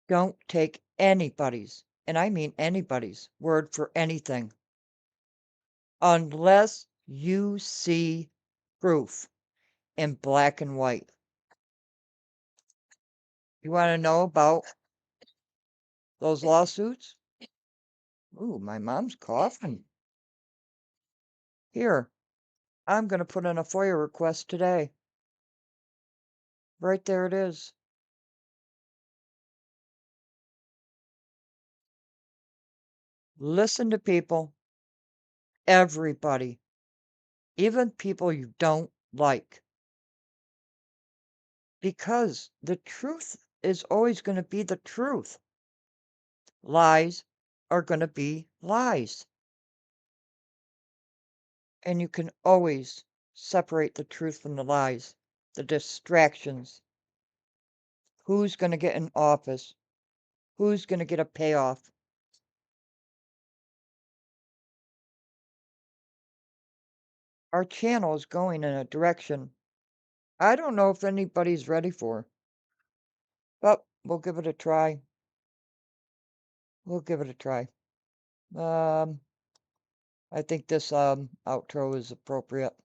A: Don't take anybody's, and I mean anybody's, word for anything. unless you see proof in black and white. You want to know about those lawsuits? Ooh, my mom's coughing. Here, I'm going to put in a FOIA request today. Right there it is. Listen to people, everybody, even people you don't like. Because the truth is always going to be the truth. Lies are going to be lies. And you can always separate the truth from the lies, the distractions. Who's going to get in office? Who's going to get a payoff? Our channel is going in a direction I don't know if anybody's ready for, but we'll give it a try. We'll give it a try. I think this outro is appropriate.